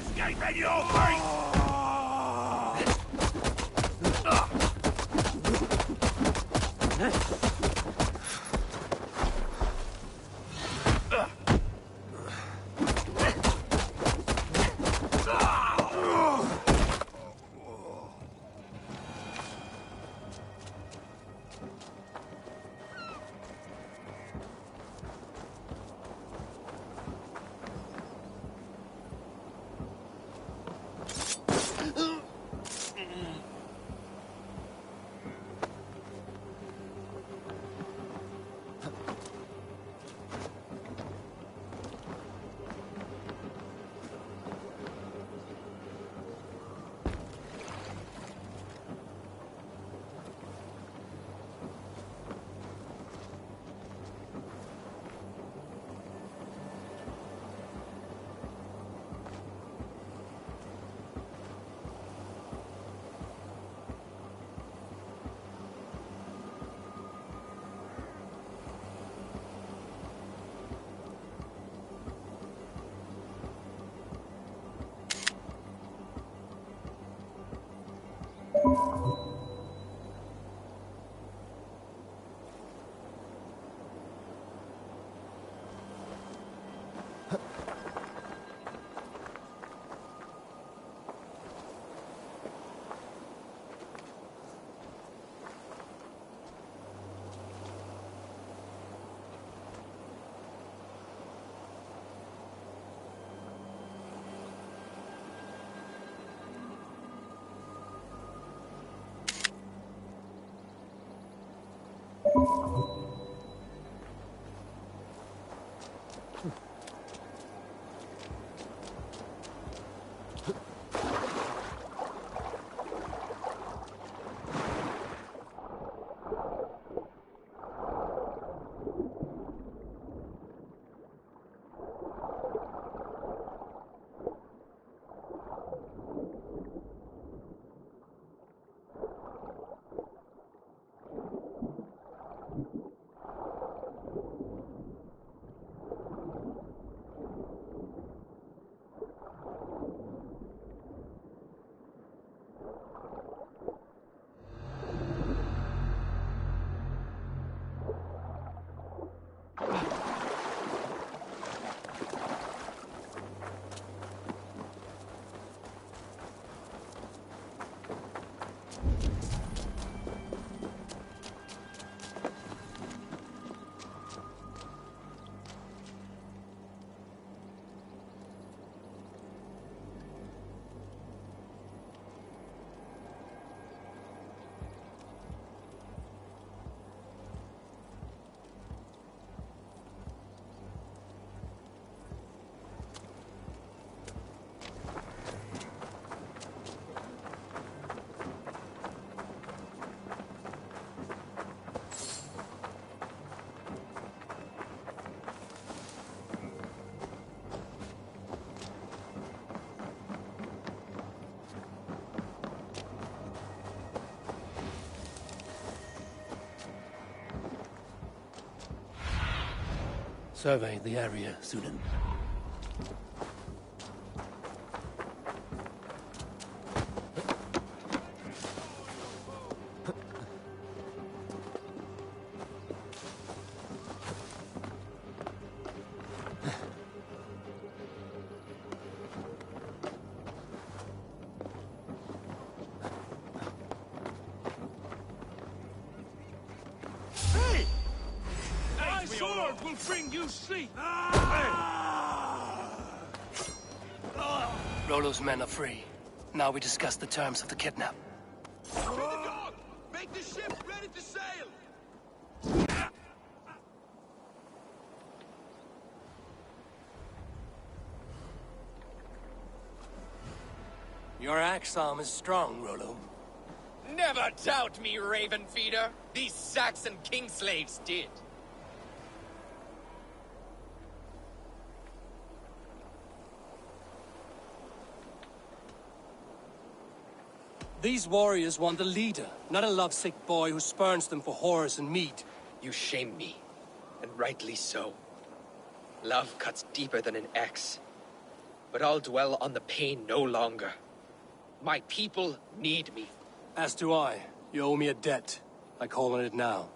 Speaker 16: escaping your fate!
Speaker 1: Survey the area, Sunan.
Speaker 3: Will bring you sleep.
Speaker 1: Rollo's men are free. Now we discuss the terms of the kidnap.
Speaker 22: Free the dog! Make the ship ready to sail!
Speaker 1: Your axe arm is strong, Rollo.
Speaker 2: Never doubt me, Raven Feeder. These Saxon king slaves did.
Speaker 1: These warriors want a leader, not a lovesick boy who spurns them for horrors and meat.
Speaker 2: You shame me, and rightly so. Love cuts deeper than an axe. But I'll dwell on the pain no longer. My people need me.
Speaker 1: As do I. You owe me a debt. I call on it now.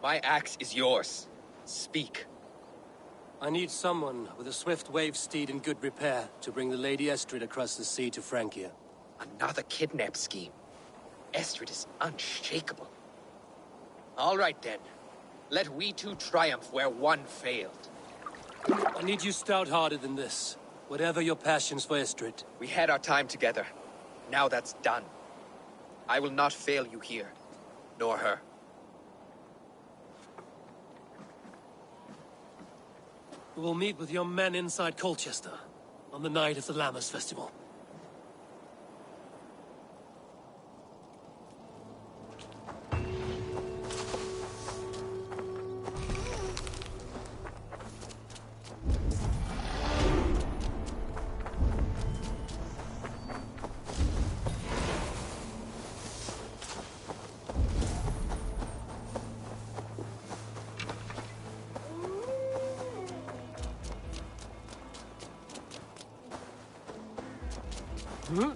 Speaker 2: My axe is yours. Speak.
Speaker 1: I need someone with a swift wave steed in good repair to bring the Lady Estrid across the sea to Francia.
Speaker 2: Another kidnap scheme. Estrid is unshakable. All right then. Let we two triumph where one failed.
Speaker 1: I need you stout-hearted than this. Whatever your passions for Estrid.
Speaker 2: We had our time together. Now that's done. I will not fail you here. Nor her.
Speaker 1: We will meet with your men inside Colchester on the night of the Lammas Festival. Hmm?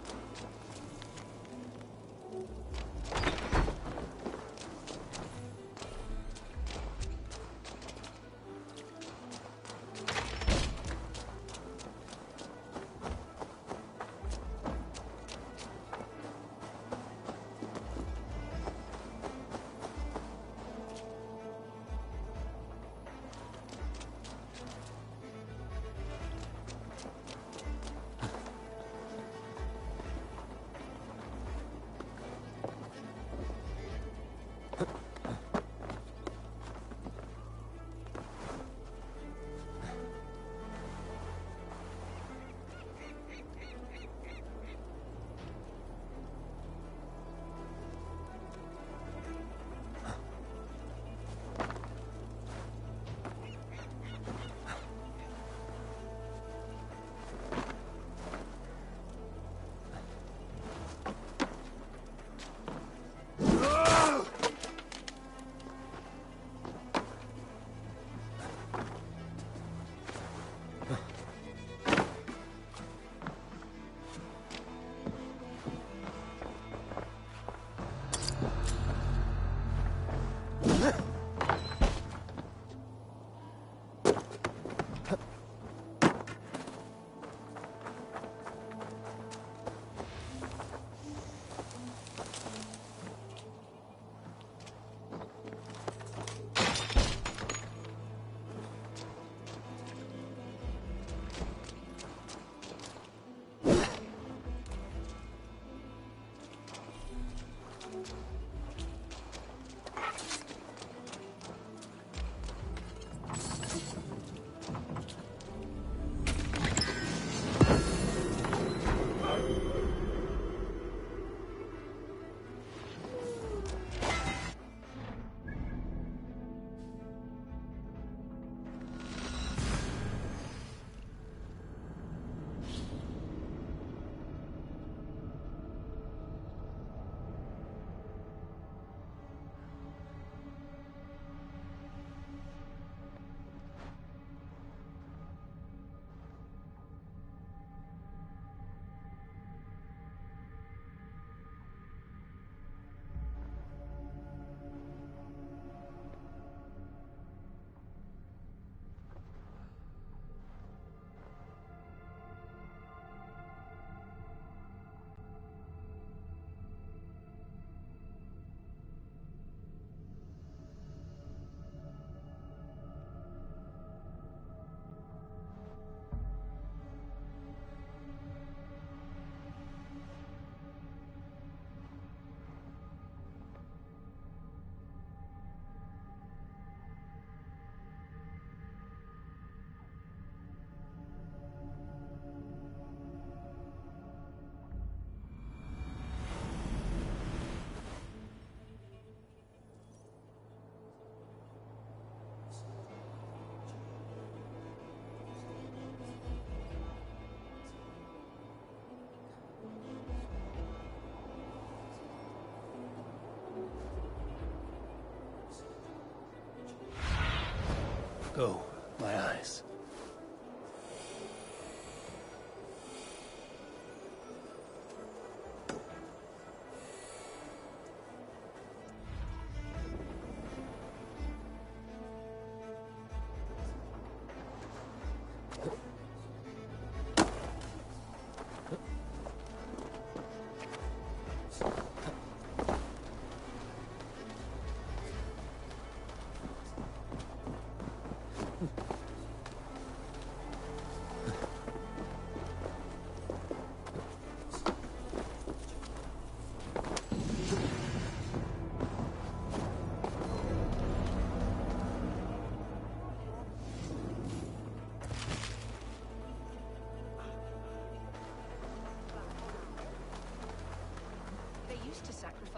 Speaker 1: Go, my eyes.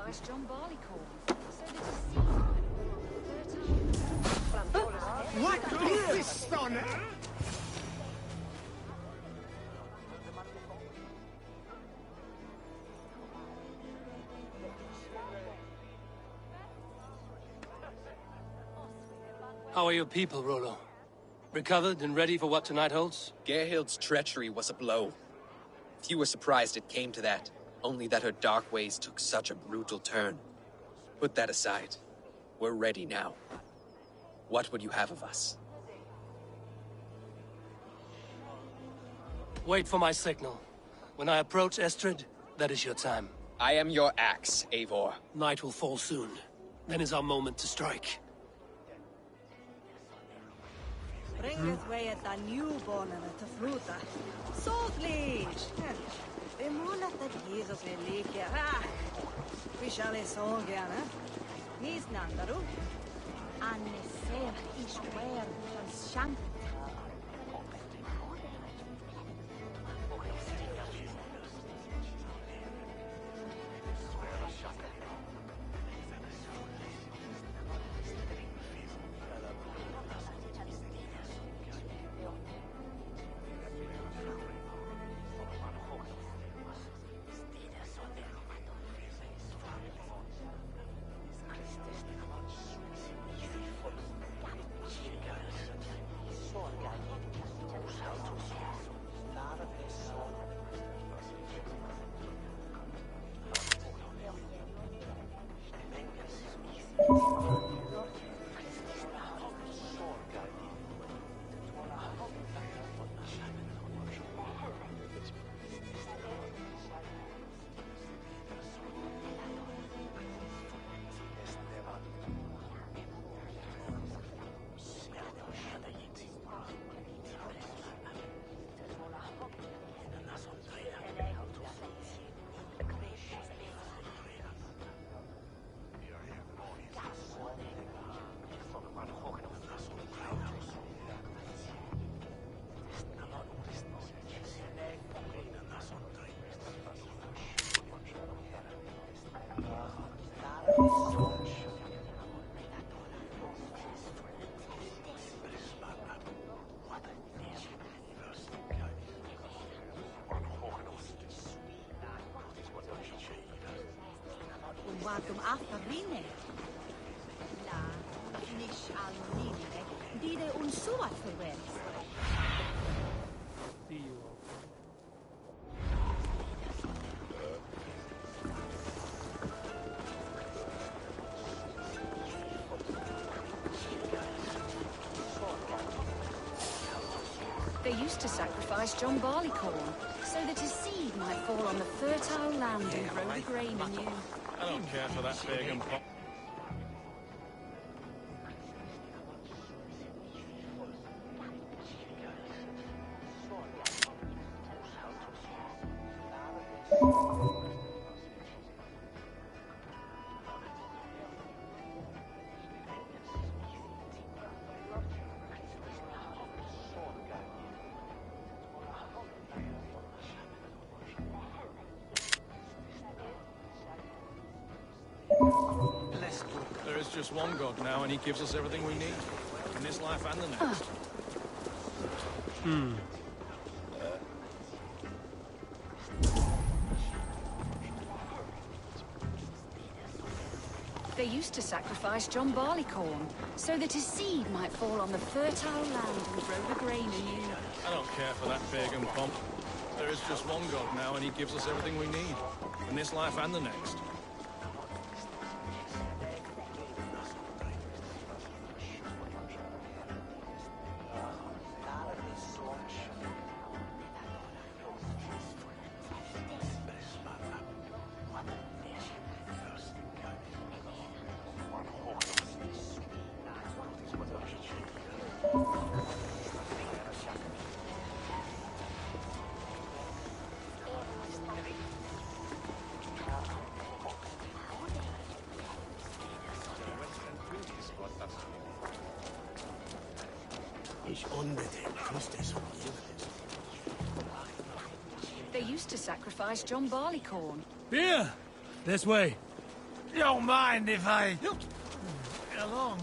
Speaker 17: sacrifice John Barleycorn, so that his seed might fall on fertile.
Speaker 5: What is on it?
Speaker 1: How are your people, Rollo? Recovered and ready for what tonight holds?
Speaker 2: Gerhild's treachery was a blow. Few were surprised it came to that, only that her dark ways took such a brutal turn. Put that aside. We're ready now. What would you have of us?
Speaker 1: Wait for my signal. When I approach Estrid, that is your time.
Speaker 2: I am your axe, Eivor.
Speaker 1: Night will fall soon. Then is our moment to strike.
Speaker 9: Bringeth way at the newborn and at the fruta. Softly! Vi målet att Jesus är lika. Vi shall så gärna. Nis nandaru.
Speaker 7: Anne ser ishwer hans champ.
Speaker 9: Watum affarine. La, nish al nine. Dide un suat verwens.
Speaker 17: They used to sacrifice John Barleycorn, so that his seed might fall on the fertile land and grow the grain anew.
Speaker 16: I don't care for that pagan pot. There is just one God now, and he gives us everything we need. In this life and the next.
Speaker 17: They used to sacrifice John Barleycorn, so that his seed might fall on the fertile land and grow the grain anew.
Speaker 16: I don't care for that pagan pomp. There is just one God now, and he gives us everything we need. In this life and the next.
Speaker 17: They used to sacrifice John Barleycorn.
Speaker 1: Here! This way.
Speaker 21: Don't mind if I... along.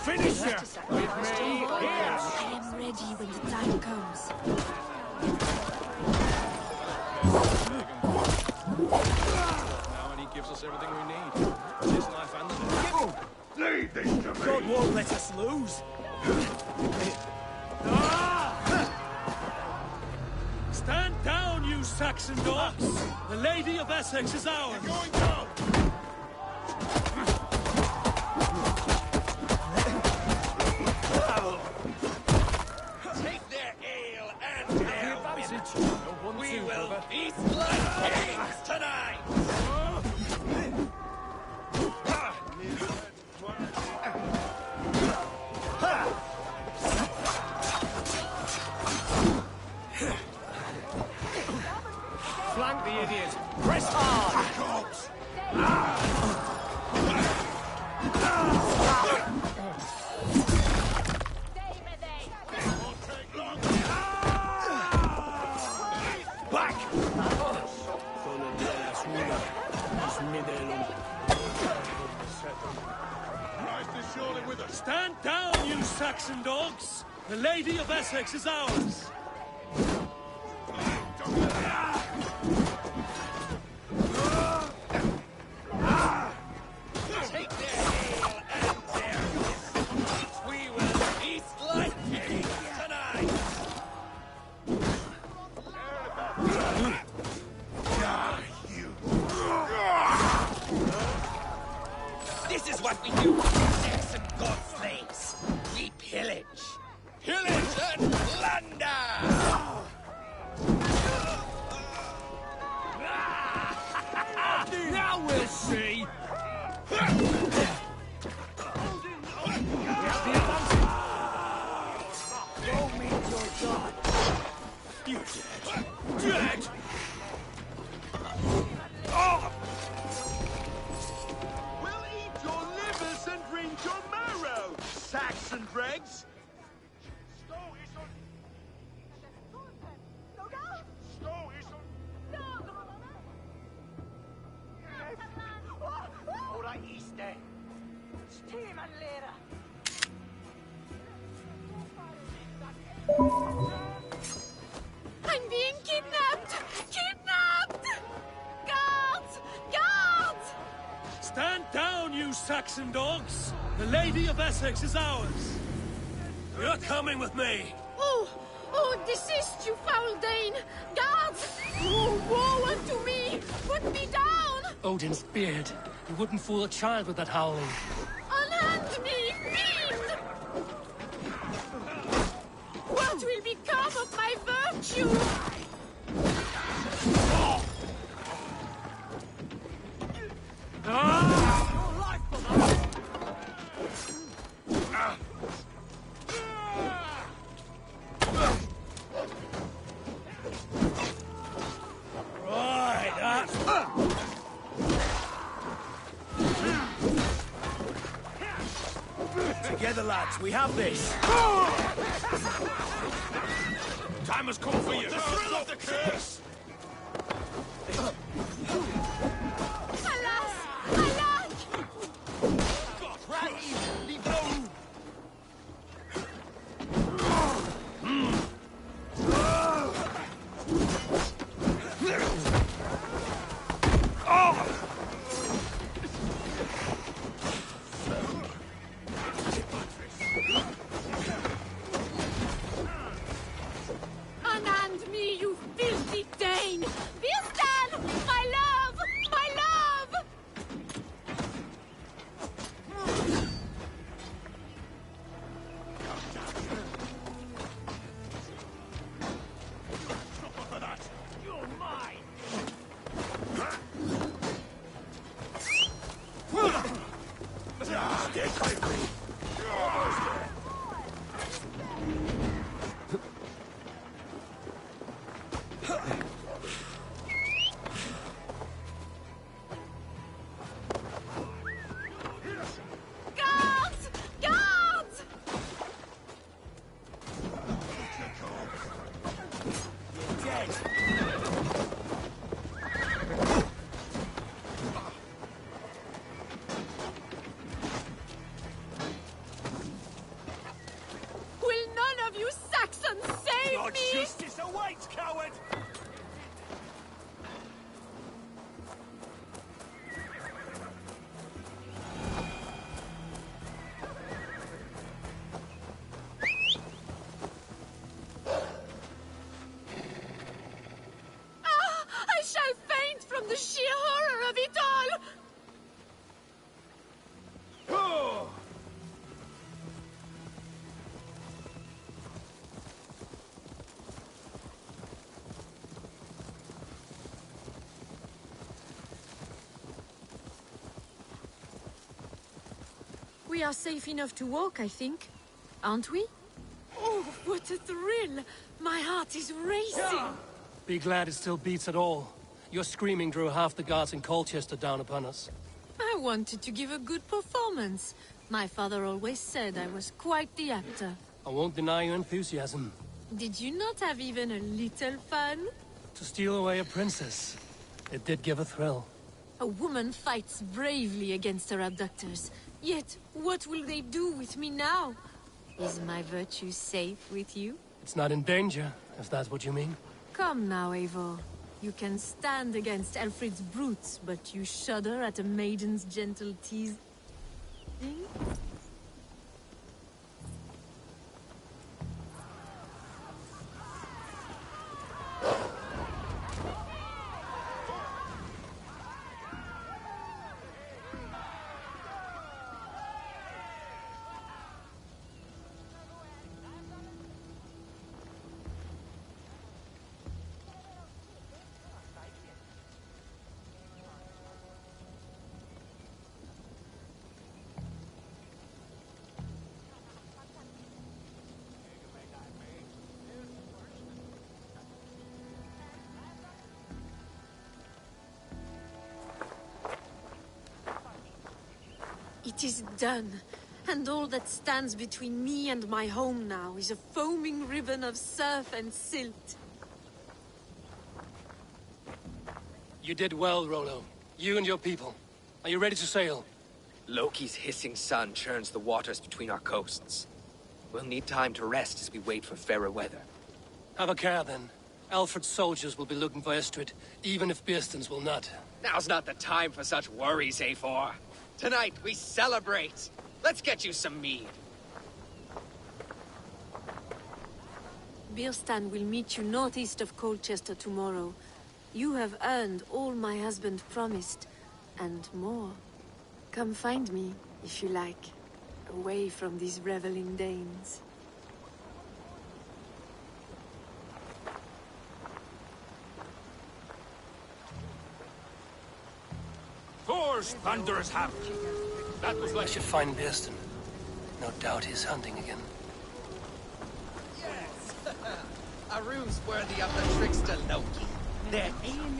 Speaker 3: Finish her! With me here!
Speaker 8: I am ready when the time comes.
Speaker 16: Now, and he gives us everything we need. This life and the next.
Speaker 3: Leave this to me!
Speaker 13: God won't let us lose.
Speaker 12: Stand down, you Saxon dogs! The Lady of Essex is ours!
Speaker 3: You're going down!
Speaker 22: Take their ale and their women. We will feast like kings tonight!
Speaker 13: Flank the idiot. Press hard.
Speaker 12: Back! Stand down, you Saxon dogs! The Lady of Essex is ours!
Speaker 22: Take their ale and their women. We will feast like kings tonight! This is what we do, Saxon god slaves. We pillage. Pillage and plunder!
Speaker 13: Now we'll see. Go meet your god.
Speaker 12: You dead! Dead!
Speaker 3: We'll eat your livers and drink your marrow, Saxon dregs!
Speaker 14: Ora iste. Stiman lera.
Speaker 8: I'm being kidnapped! Kidnapped! Guards! Guards!
Speaker 12: Stand down, you Saxon dogs! The Lady of Essex is ours! You're coming with me!
Speaker 8: Oh, desist, you foul Dane! Guards! Oh, woe unto me! Put me down!
Speaker 1: Odin's beard. You wouldn't fool a child with that howling.
Speaker 8: Unhand me, fiend! What will become of my virtue?
Speaker 13: Together, lads, we have this.
Speaker 3: Time has come for you! The thrill of the curse!
Speaker 8: Alas! Alack!
Speaker 3: God, right! Leave alone!
Speaker 8: Unhand me, you filthy
Speaker 12: Get quickly! You're almost there!
Speaker 8: Guards! Guards!
Speaker 12: You're dead!
Speaker 8: Will none of you Saxons save
Speaker 12: Your
Speaker 8: me?
Speaker 12: justice awaits, coward!
Speaker 8: I shall faint from the sheer horror of it all!
Speaker 12: Oh!
Speaker 8: We are safe enough to walk, I think. Aren't we? Oh, what a thrill! My heart is racing!
Speaker 1: Be glad it still beats at all. Your screaming drew half the guards in Colchester down upon us.
Speaker 8: I wanted to give a good performance. My father always said I was quite the actor.
Speaker 1: I won't deny your enthusiasm.
Speaker 8: Did you not have even a little fun?
Speaker 1: To steal away a princess, it did give a thrill.
Speaker 8: A woman fights bravely against her abductors. Yet, what will they do with me now? Is my virtue safe with you?
Speaker 1: It's not in danger, if that's what you mean.
Speaker 8: Come now, Eivor. You can stand against Alfred's brutes, but you shudder at a maiden's gentle teasing? It is done, and all that stands between me and my home now is a foaming ribbon of surf and silt.
Speaker 1: You did well, Rollo. You and your people. Are you ready to sail?
Speaker 2: Loki's hissing sun churns the waters between our coasts. We'll need time to rest as we wait for fairer weather.
Speaker 1: Have a care, then. Alfred's soldiers will be looking for Estrid, even if Bearstons will not.
Speaker 2: Now's not the time for such worries, Eivor. Tonight, we celebrate. Let's get you some mead.
Speaker 8: Birstan will meet you northeast of Colchester tomorrow. You have earned all my husband promised, and more. Come find me, if you like, away from these reveling Danes.
Speaker 3: Thor's thunderous hammer. That was
Speaker 1: I
Speaker 3: like...
Speaker 1: should find Bearston. No doubt he's hunting again.
Speaker 22: Yes! A rune's worthy of the trickster Loki. There,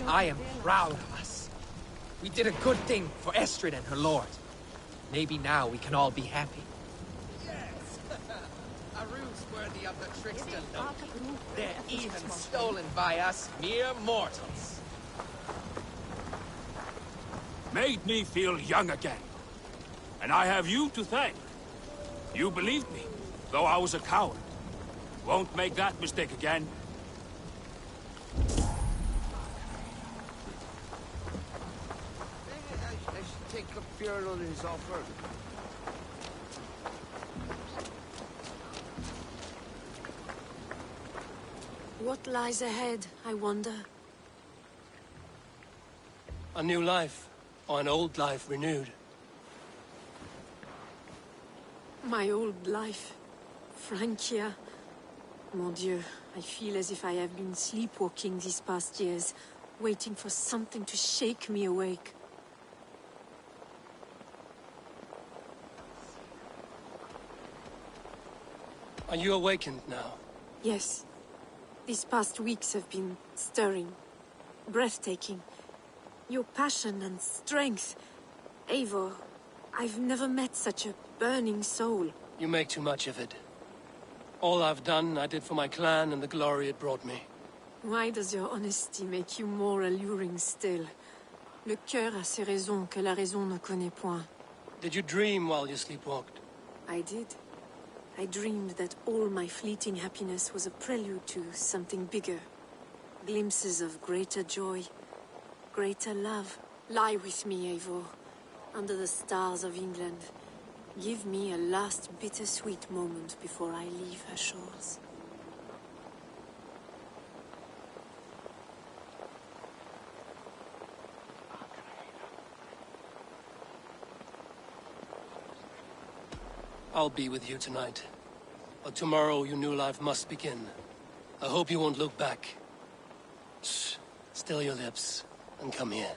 Speaker 22: I am proud of us.
Speaker 2: We did a good thing for Estrid and her lord. Maybe now we can all be happy.
Speaker 22: Yes! A rune's worthy of the trickster Loki. They're even stolen by us mere mortals.
Speaker 3: Made me feel young again. And I have you to thank. You believed me, though I was a coward. Won't make that mistake again.
Speaker 5: I should take up Bjorn on his offer.
Speaker 8: What lies ahead, I wonder?
Speaker 1: A new life, or an old life renewed.
Speaker 8: My old life. Francia. Mon Dieu, I feel as if I have been sleepwalking these past years, waiting for something to shake me awake.
Speaker 1: Are you awakened now?
Speaker 8: Yes. These past weeks have been stirring, breathtaking. Your passion and strength. Eivor, I've never met such a burning soul.
Speaker 1: You make too much of it. All I've done, I did for my clan and the glory it brought me.
Speaker 8: Why does your honesty make you more alluring still? Le cœur a ses raisons que la raison ne connaît point.
Speaker 1: Did you dream while you sleepwalked?
Speaker 8: I did. I dreamed that all my fleeting happiness was a prelude to something bigger. Glimpses of greater joy, greater love. Lie with me, Eivor, under the stars of England. Give me a last bittersweet moment before I leave her shores.
Speaker 1: I'll be with you tonight. But tomorrow your new life must begin. I hope you won't look back. Shh. Still your lips, and come here.